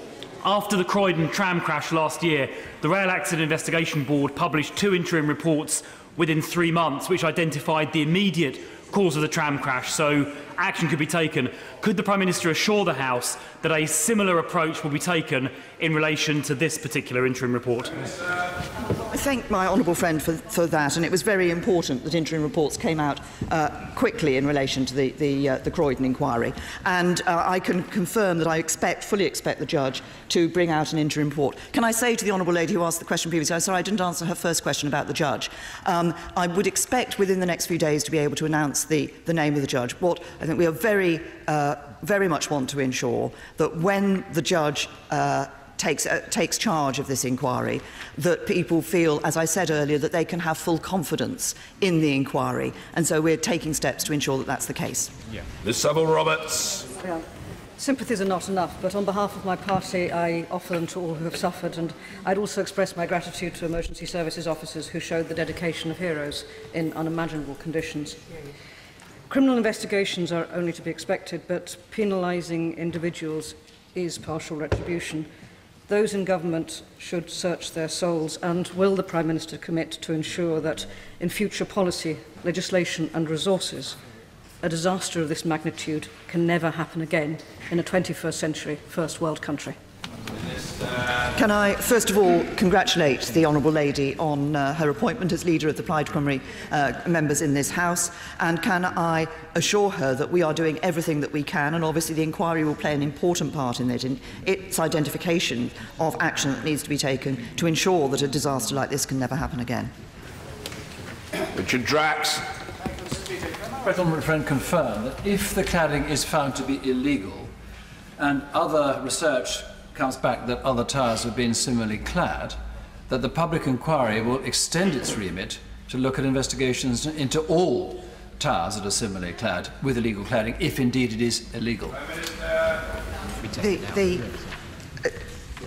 After the Croydon tram crash last year, the Rail Accident Investigation Board published 2 interim reports within 3 months, which identified the immediate cause of the tram crash, so action could be taken. Could the Prime Minister assure the House that a similar approach will be taken in relation to this particular interim report? I thank my honourable friend for that, and it was very important that interim reports came out quickly in relation to the Croydon inquiry. And I can confirm that I fully expect the judge to bring out an interim report. Can I say to the honourable lady who asked the question previously, I'm sorry I didn't answer her first question about the judge. I would expect within the next few days to be able to announce the name of the judge. What I think we are very much want to ensure that when the judge takes charge of this inquiry, that people feel, as I said earlier, that they can have full confidence in the inquiry. And so we're taking steps to ensure that that's the case. Yeah. Ms. Saville-Roberts. Yeah. Sympathies are not enough, but on behalf of my party, I offer them to all who have suffered, and I'd also express my gratitude to emergency services officers who showed the dedication of heroes in unimaginable conditions. Criminal investigations are only to be expected, but penalising individuals is partial retribution. Those in government should search their souls, and will the Prime Minister commit to ensure that in future policy, legislation and resources, a disaster of this magnitude can never happen again in a 21st century first world country? Can I first of all congratulate the honourable lady on her appointment as leader of the Plaid Cymru members in this House, and can I assure her that we are doing everything that we can, and obviously the inquiry will play an important part in it, in its identification of action that needs to be taken to ensure that a disaster like this can never happen again. Richard Drax. Let my friend confirm that if the cladding is found to be illegal and other research comes back that other towers have been similarly clad, that the public inquiry will extend its remit to look at investigations into all towers that are similarly clad with illegal cladding, if indeed it is illegal.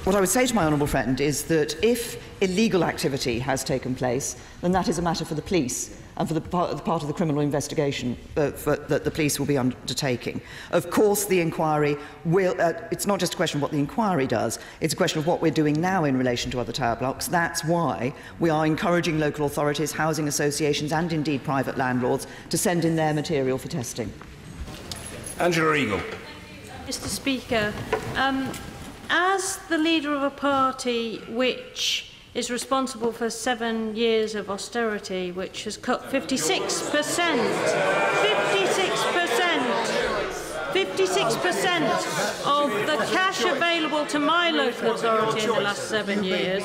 What I would say to my honourable friend is that if illegal activity has taken place, then that is a matter for the police and for the part of the criminal investigation that the police will be undertaking. Of course, the inquiry will... it's not just a question of what the inquiry does, it's a question of what we're doing now in relation to other tower blocks. That's why we are encouraging local authorities, housing associations and indeed private landlords to send in their material for testing. Angela Eagle. Mr. Speaker, as the leader of a party which is responsible for 7 years of austerity, which has cut 56% of the cash available to my local authority in the last 7 years,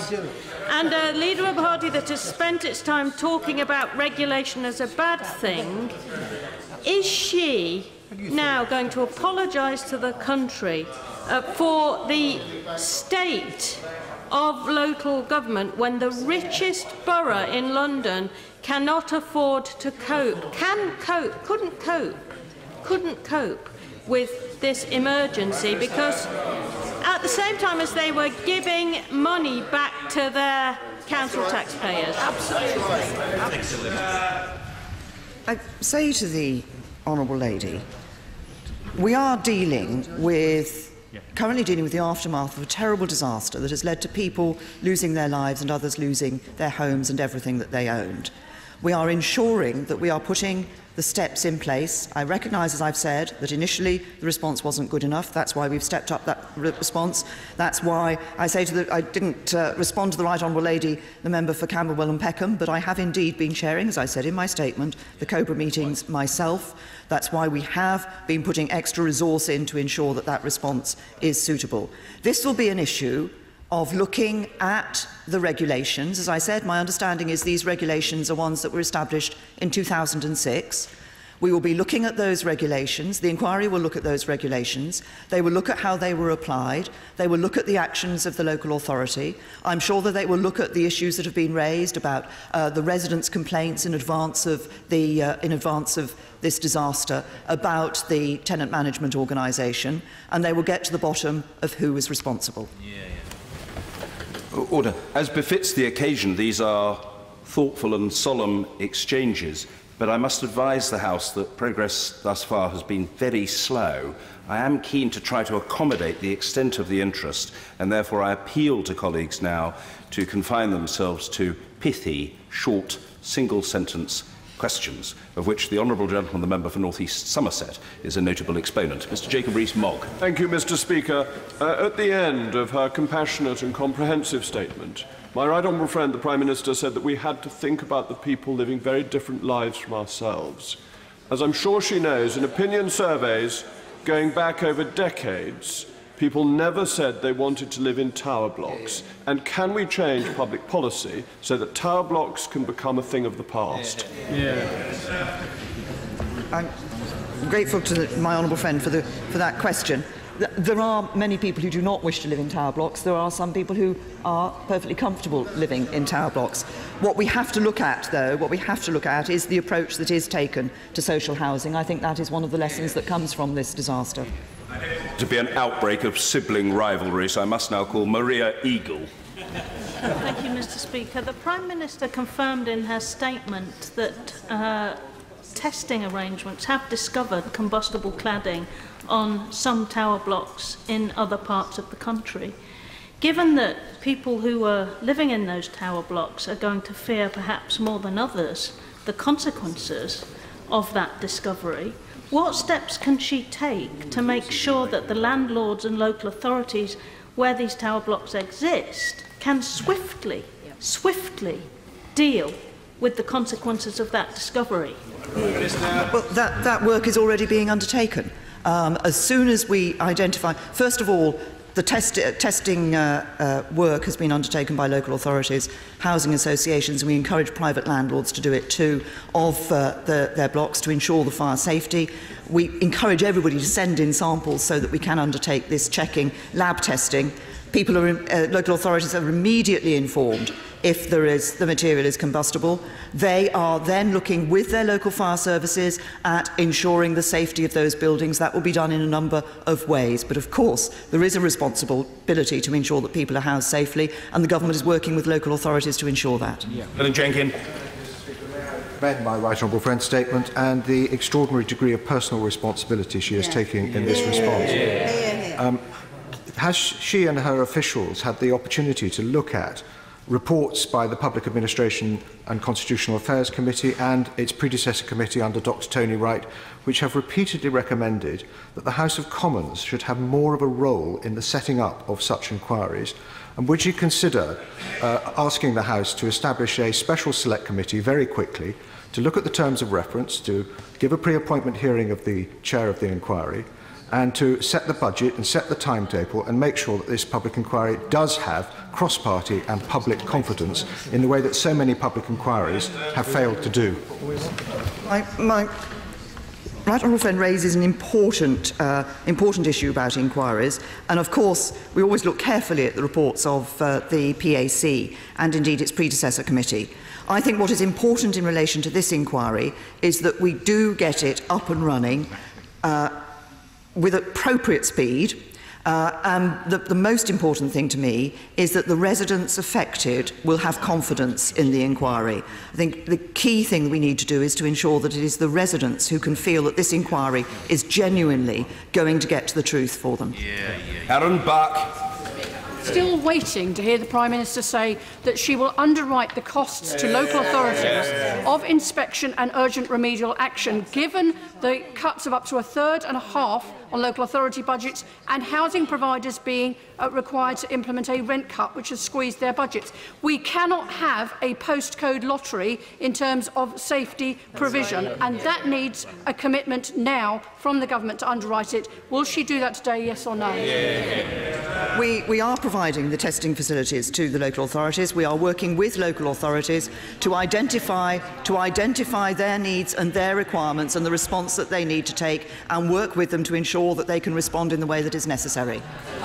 and a leader of a party that has spent its time talking about regulation as a bad thing, is she now going to apologise to the country for the state of local government when the richest borough in London cannot afford to couldn't cope with this emergency, because at the same time as they were giving money back to their council taxpayers? Absolutely. I say to the honourable lady, we are currently dealing with the aftermath of a terrible disaster that has led to people losing their lives and others losing their homes and everything that they owned. We are ensuring that we are putting the steps in place. I recognise, as I've said, that initially the response wasn't good enough. That's why we've stepped up that response. That's why I say I didn't respond to the Right Honourable Lady, the member for Camberwell and Peckham, but I have indeed been chairing, as I said in my statement, the COBRA meetings myself. That's why we have been putting extra resource in to ensure that that response is suitable. This will be an issue of looking at the regulations. As I said, my understanding is these regulations are ones that were established in 2006. We will be looking at those regulations. The inquiry will look at those regulations. They will look at how they were applied. They will look at the actions of the local authority. I'm sure that they will look at the issues that have been raised about the residents' complaints in advance of this disaster about the tenant management organisation, and they will get to the bottom of who is responsible. Order. As befits the occasion, these are thoughtful and solemn exchanges, but I must advise the House that progress thus far has been very slow. I am keen to try to accommodate the extent of the interest, and therefore I appeal to colleagues now to confine themselves to pithy, short, single-sentence questions, of which the Honourable Gentleman, the Member for North East Somerset, is a notable exponent. Mr. Jacob Rees-Mogg. Thank you, Mr. Speaker. At the end of her compassionate and comprehensive statement, my right honourable friend, the Prime Minister, said that we had to think about the people living very different lives from ourselves. As I'm sure she knows, in opinion surveys going back over decades, people never said they wanted to live in tower blocks. And can we change public policy so that tower blocks can become a thing of the past? I'm grateful to my honourable friend for that question. There are many people who do not wish to live in tower blocks. There are some people who are perfectly comfortable living in tower blocks. What we have to look at, though, is the approach that is taken to social housing. I think that is one of the lessons that comes from this disaster. To be an outbreak of sibling rivalry, so I must now call Maria Eagle. Thank you, Mr. Speaker. The Prime Minister confirmed in her statement that testing arrangements have discovered combustible cladding on some tower blocks in other parts of the country. Given that people who are living in those tower blocks are going to fear, perhaps more than others, the consequences of that discovery, what steps can she take to make sure that the landlords and local authorities where these tower blocks exist can swiftly deal with the consequences of that discovery? Well, that work is already being undertaken. As soon as we identify, first of all, the testing work has been undertaken by local authorities, housing associations, and we encourage private landlords to do it too, of their blocks to ensure the fire safety. We encourage everybody to send in samples so that we can undertake this checking, lab testing. Local authorities are immediately informed if the material is combustible. They are then looking with their local fire services at ensuring the safety of those buildings. That will be done in a number of ways. But of course, there is a responsibility to ensure that people are housed safely, and the government is working with local authorities to ensure that. Jenkins. Commend my right honourable friend's statement and the extraordinary degree of personal responsibility she is taking in this response. Has she and her officials had the opportunity to look at reports by the Public Administration and Constitutional Affairs Committee and its predecessor committee under Dr Tony Wright, which have repeatedly recommended that the House of Commons should have more of a role in the setting up of such inquiries? And would you consider asking the House to establish a special select committee very quickly to look at the terms of reference, to give a pre-appointment hearing of the chair of the inquiry, and to set the budget and set the timetable and make sure that this public inquiry does have cross-party and public confidence in the way that so many public inquiries have failed to do? My right honourable friend raises an important issue about inquiries, and of course we always look carefully at the reports of the PAC and indeed its predecessor committee. I think what is important in relation to this inquiry is that we do get it up and running with appropriate speed, and the most important thing to me is that the residents affected will have confidence in the inquiry. I think the key thing we need to do is to ensure that it is the residents who can feel that this inquiry is genuinely going to get to the truth for them. Aaron Buck. Still waiting to hear the Prime Minister say that she will underwrite the costs to local authorities of inspection and urgent remedial action, given the cuts of up to 1.5 thirds on local authority budgets and housing providers being required to implement a rent cut which has squeezed their budgets. We cannot have a postcode lottery in terms of safety provision, and that needs a commitment now from the government to underwrite it. Will she do that today, yes or no? We are providing the testing facilities to the local authorities. We are working with local authorities to identify their needs and their requirements and the response that they need to take, and work with them to ensure that they can respond in the way that is necessary.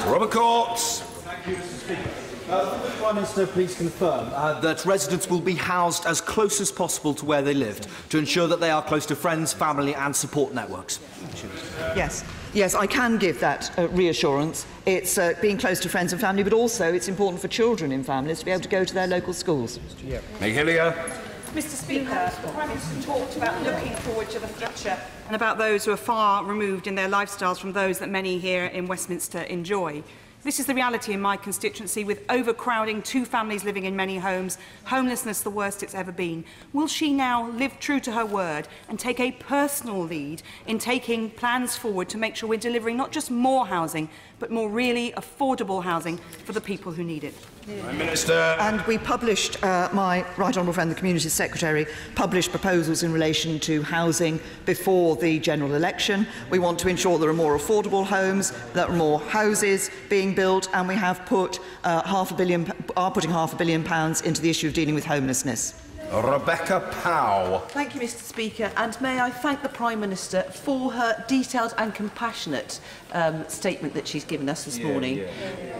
Robert Courts. Thank you, Mr. Speaker. Will the Prime Minister please confirm that residents will be housed as close as possible to where they lived to ensure that they are close to friends, family and support networks? Yes. Yes, I can give that reassurance. It's being close to friends and family, but also it's important for children in families to be able to go to their local schools. Mahalia. Mr. Speaker, the Prime Minister talked about looking forward to the future and about those who are far removed in their lifestyles from those that many here in Westminster enjoy. This is the reality in my constituency, with overcrowding, 2 families living in many homes, homelessness the worst it's ever been. Will she now live true to her word and take a personal lead in taking plans forward to make sure we're delivering not just more housing, but more really affordable housing for the people who need it? Prime Minister. And we published, my Right Honourable friend, the Community Secretary, published proposals in relation to housing before the general election. We want to ensure there are more affordable homes, there are more houses being built, and we have put putting £500 million into the issue of dealing with homelessness. Rebecca Powell. Thank you, Mr. Speaker, and may I thank the Prime Minister for her detailed and compassionate statement that she's given us this morning.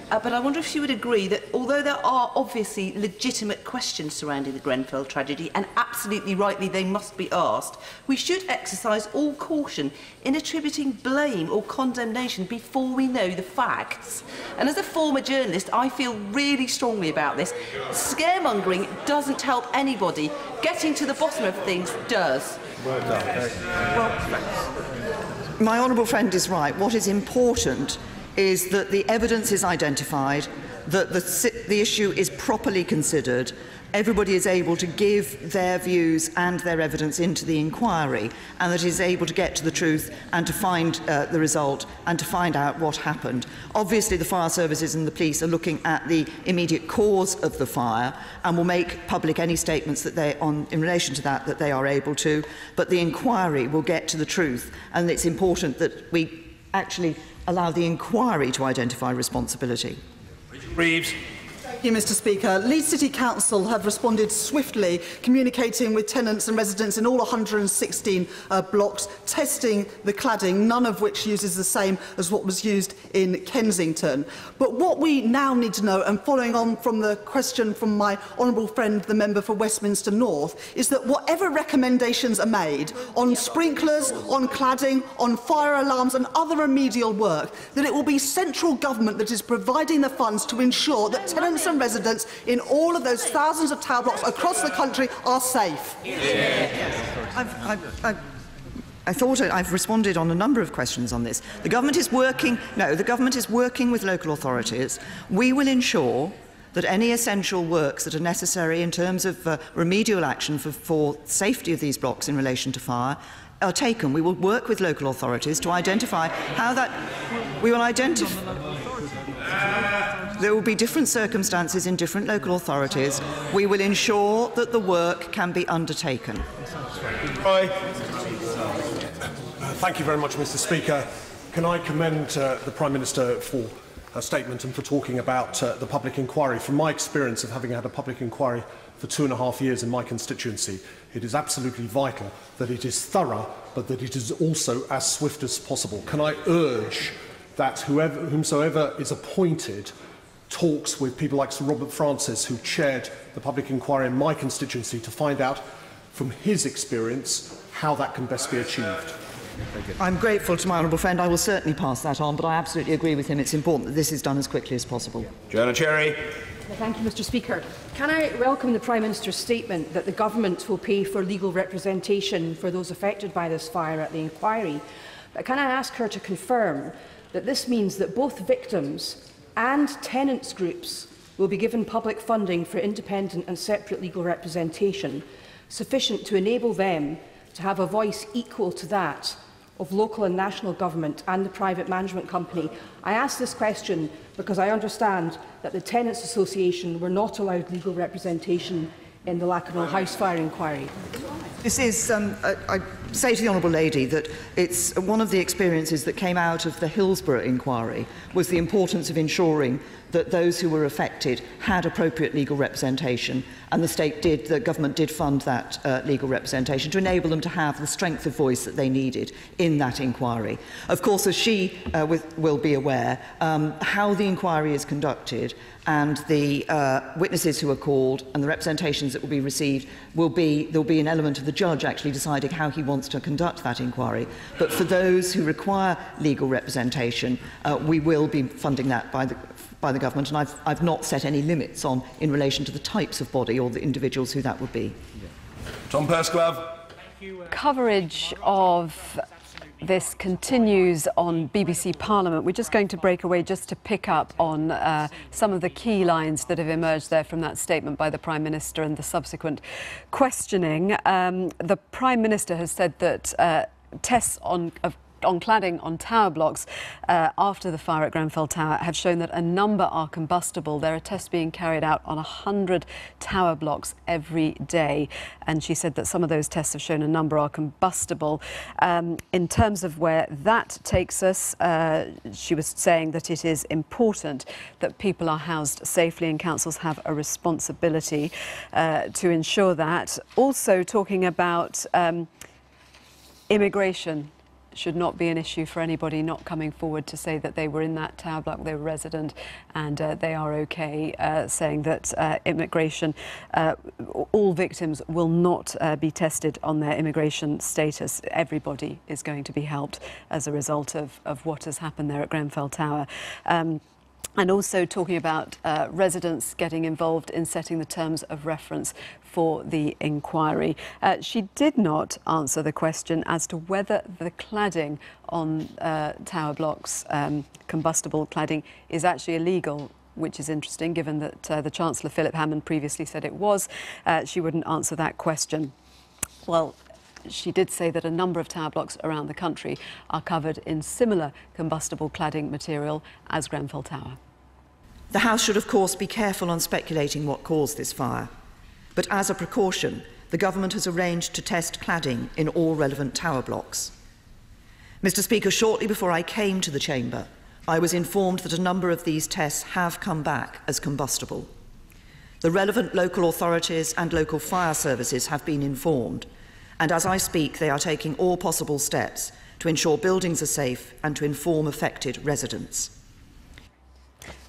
But I wonder if she would agree that although there are obviously legitimate questions surrounding the Grenfell tragedy, and absolutely rightly they must be asked, we should exercise all caution in attributing blame or condemnation before we know the facts. And as a former journalist, I feel really strongly about this. Scaremongering doesn't help anybody. Getting to the bottom of things does. Well done. Well, my honourable friend is right. What is important is that the evidence is identified, that the issue is properly considered, everybody is able to give their views and their evidence into the inquiry, and that is able to get to the truth and to find the result and to find out what happened. Obviously, the fire services and the police are looking at the immediate cause of the fire and will make public any statements that in relation to that they are able to, but the inquiry will get to the truth, and it's important that we actually allow the inquiry to identify responsibility. Reeves. Thank you, Mr. Speaker. Leeds City Council have responded swiftly, communicating with tenants and residents in all 116 blocks, testing the cladding, none of which uses the same as what was used in Kensington. But what we now need to know, and following on from the question from my honourable friend, the member for Westminster North, is that whatever recommendations are made on sprinklers, on cladding, on fire alarms and other remedial work, that it will be central government that is providing the funds to ensure that tenants and residents in all of those thousands of tower blocks across the country are safe. I thought I've responded on a number of questions on this. The government is working with local authorities. We will ensure that any essential works that are necessary in terms of remedial action for safety of these blocks in relation to fire are taken. We will work with local authorities to identify how that... We will identify... There will be different circumstances in different local authorities. We will ensure that the work can be undertaken. Thank you very much, Mr. Speaker. Can I commend the Prime Minister for her statement and for talking about the public inquiry. From my experience of having had a public inquiry for 2.5 years in my constituency, it is absolutely vital that it is thorough, but that it is also as swift as possible. Can I urge that whomsoever is appointed talks with people like Sir Robert Francis, who chaired the public inquiry in my constituency, to find out from his experience how that can best be achieved. I'm grateful to my honourable friend. I will certainly pass that on, but I absolutely agree with him. It's important that this is done as quickly as possible. Joanna Cherry. Thank you, Mr. Speaker. Can I welcome the Prime Minister's statement that the government will pay for legal representation for those affected by this fire at the inquiry? But can I ask her to confirm that this means that both victims and tenants' groups will be given public funding for independent and separate legal representation, sufficient to enable them to have a voice equal to that of local and national government and the private management company? I ask this question because I understand that the Tenants Association were not allowed legal representation in the Lacanau House fire inquiry. This is, I say to the Honourable Lady that it's one of the experiences that came out of the Hillsborough inquiry was the importance of ensuring that those who were affected had appropriate legal representation, and the government did fund that legal representation to enable them to have the strength of voice that they needed in that inquiry. Of course, as she will be aware, how the inquiry is conducted and the witnesses who are called and the representations that will be received there will be an element of the judge actually deciding how he wants wants to conduct that inquiry. But for those who require legal representation, we will be funding that by the government, and I've not set any limits on in relation to the types of body or the individuals who that would be. Tom Pursglove. Coverage of this continues on BBC Parliament. We're just going to break away just to pick up on some of the key lines that have emerged there from that statement by the Prime Minister and the subsequent questioning. The Prime Minister has said that tests on cladding on tower blocks after the fire at Grenfell Tower have shown that a number are combustible. There are tests being carried out on 100 tower blocks every day, and she said that some of those tests have shown a number are combustible. In terms of where that takes us, she was saying that it is important that people are housed safely, and councils have a responsibility to ensure that. Also talking about immigration should not be an issue for anybody not coming forward to say that they were in that tower block, they were resident, and they are okay, saying that immigration, all victims will not be tested on their immigration status. Everybody is going to be helped as a result of what has happened there at Grenfell Tower. And also talking about residents getting involved in setting the terms of reference for the inquiry. She did not answer the question as to whether the cladding on tower blocks, combustible cladding, is actually illegal, which is interesting given that the Chancellor Philip Hammond previously said it was. She wouldn't answer that question. Well, she did say that a number of tower blocks around the country are covered in similar combustible cladding material as Grenfell Tower. The House should, of course, be careful on speculating what caused this fire. But as a precaution, the government has arranged to test cladding in all relevant tower blocks. Mr. Speaker, shortly before I came to the chamber, I was informed that a number of these tests have come back as combustible. The relevant local authorities and local fire services have been informed, and as I speak, they are taking all possible steps to ensure buildings are safe and to inform affected residents.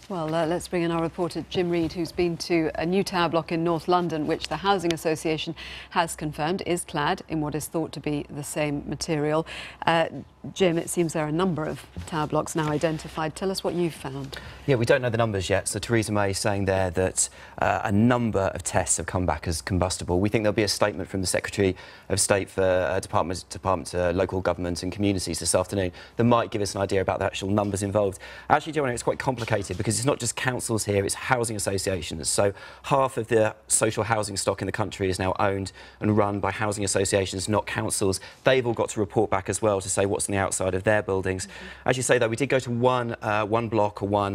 Well, let's bring in our reporter Jim Reid, who's been to a new tower block in North London, which the Housing Association has confirmed is clad in what is thought to be the same material. Jim, it seems there are a number of tower blocks now identified. Tell us what you've found. Yeah, we don't know the numbers yet. So Theresa May is saying there that a number of tests have come back as combustible. We think there'll be a statement from the Secretary of State for Department Local Government and Communities this afternoon that might give us an idea about the actual numbers involved. Actually, Joanna, it's quite complicated because it's not just councils here, it's housing associations. So half of the social housing stock in the country is now owned and run by housing associations, not councils. They've all got to report back as well to say what's on the outside of their buildings. As you say, though, we did go to one block or one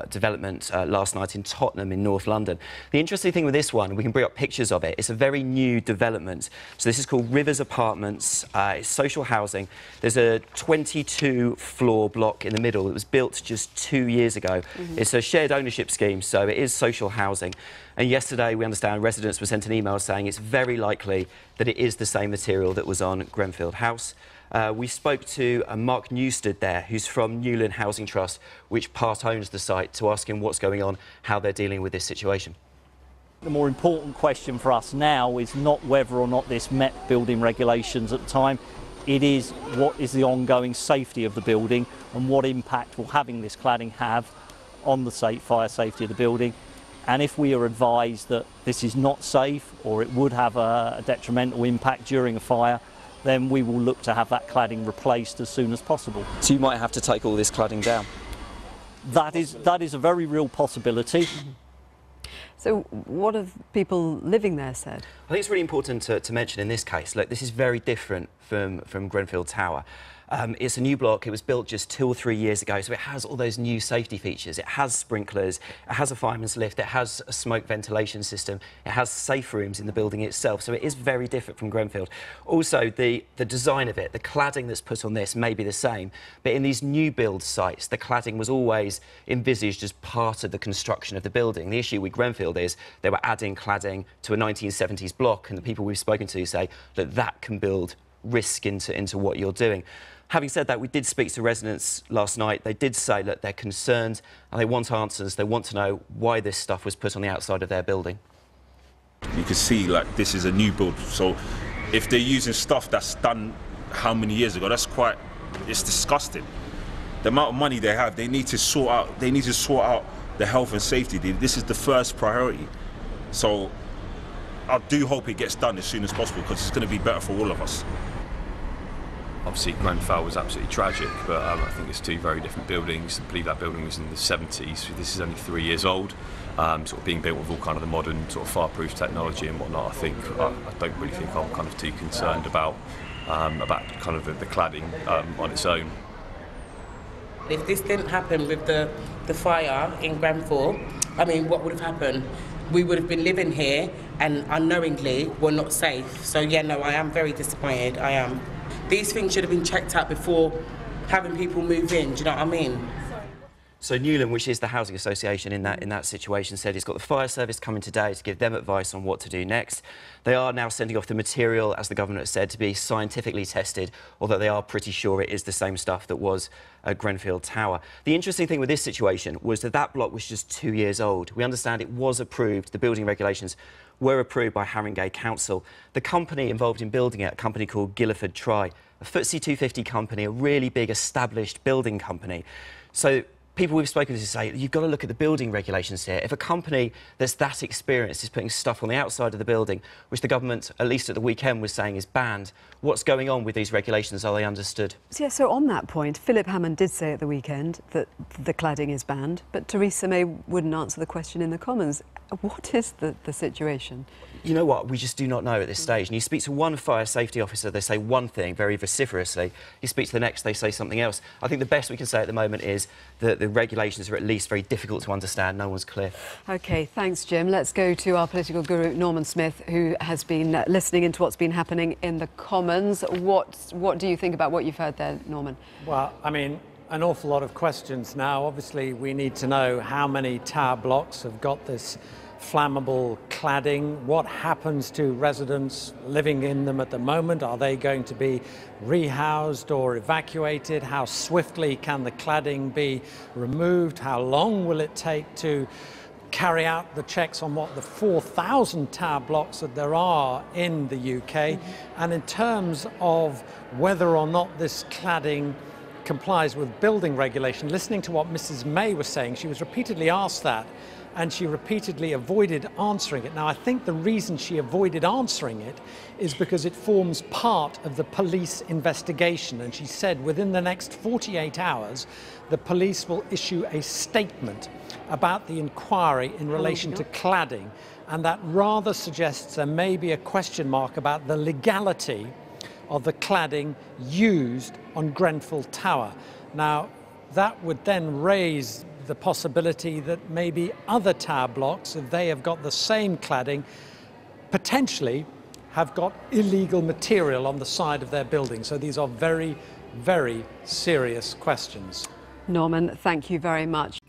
development last night in Tottenham in North London. The interesting thing with this one, we can bring up pictures of it, it's a very new development. So this is called Rivers Apartments. It's social housing. There's a 22-floor block in the middle that was built just 2 years ago. It's a shared ownership scheme, so it is social housing. And yesterday, we understand residents were sent an email saying it's very likely that it is the same material that was on Grenfell House. We spoke to Mark Newstead there, who's from Newland Housing Trust, which part owns the site, to ask him what's going on, how they're dealing with this situation. The more important question for us now is not whether or not this met building regulations at the time. It is what is the ongoing safety of the building and what impact will having this cladding have on the fire safety of the building. And if we are advised that this is not safe or it would have a detrimental impact during a fire, then we will look to have that cladding replaced as soon as possible. So you might have to take all this cladding down? That is a very real possibility. So what have people living there said? I think it's really important to mention in this case, look, this is very different from Grenfell Tower. It's a new block. It was built just 2 or 3 years ago, so it has all those new safety features. It has sprinklers, it has a fireman's lift, it has a smoke ventilation system, it has safe rooms in the building itself, so it is very different from Grenfell. Also, the design of it, the cladding that's put on this may be the same, but in these new build sites, the cladding was always envisaged as part of the construction of the building. The issue with Grenfell is they were adding cladding to a 1970s block, and the people we've spoken to say that that can build risk into what you're doing. Having said that, we did speak to residents last night. They did say that they're concerned and they want answers. They want to know why this stuff was put on the outside of their building. You can see, like, this is a new build, so if they're using stuff that's done how many years ago, it's disgusting. The amount of money they have, they need to sort out the health and safety. This is the first priority. So I do hope it gets done as soon as possible, because it's going to be better for all of us. Obviously, Grenfell was absolutely tragic, but I think it's two very different buildings. I believe that building was in the 70s. So this is only 3 years old, sort of being built with all kind of the modern sort of fireproof technology and whatnot. I don't really think I'm kind of too concerned about kind of the cladding on its own. If this didn't happen with the fire in Grenfell, I mean, what would have happened? We would have been living here and unknowingly were not safe. So yeah, no, I am very disappointed, I am. These things should have been checked out before having people move in, do you know what I mean? So Newland, which is the housing association in that situation, said it's got the fire service coming today to give them advice on what to do next. They are now sending off the material, as the government has said, to be scientifically tested, although they are pretty sure it is the same stuff that was at Grenfell Tower. The interesting thing with this situation was that block was just 2 years old. We understand it was approved, the building regulations were approved by Haringey Council. The company involved in building it, a company called Guildford Try, a FTSE 250 company, a really big established building company. So people we've spoken to say, you've got to look at the building regulations here. If a company that's that experienced is putting stuff on the outside of the building, which the government, at least at the weekend, was saying is banned, what's going on with these regulations? Are they understood? Yeah, so on that point, Philip Hammond did say at the weekend that the cladding is banned, but Theresa May wouldn't answer the question in the Commons. What is the situation? You know what? We just do not know at this stage. And you speak to one fire safety officer, they say one thing very vociferously. You speak to the next, they say something else. I think the best we can say at the moment is that the regulations are at least very difficult to understand. No one's clear. OK, thanks, Jim. Let's go to our political guru, Norman Smith, who has been listening into what's been happening in the Commons. What do you think about what you've heard there, Norman? Well, I mean, an awful lot of questions now. Obviously, we need to know how many tower blocks have got this flammable cladding. What happens to residents living in them at the moment? Are they going to be rehoused or evacuated? How swiftly can the cladding be removed? How long will it take to carry out the checks on the 4,000 tower blocks that there are in the UK? And in terms of whether or not this cladding complies with building regulation, listening to what Mrs. May was saying, she was repeatedly asked that, and she repeatedly avoided answering it. Now, I think the reason she avoided answering it is because it forms part of the police investigation. And she said within the next 48 hours, the police will issue a statement about the inquiry in relation to cladding. And that rather suggests there may be a question mark about the legality of the cladding used on Grenfell Tower. Now, that would then raise the possibility that maybe other tower blocks, if they have got the same cladding, potentially have got illegal material on the side of their building. So these are very, very serious questions. Norman, thank you very much.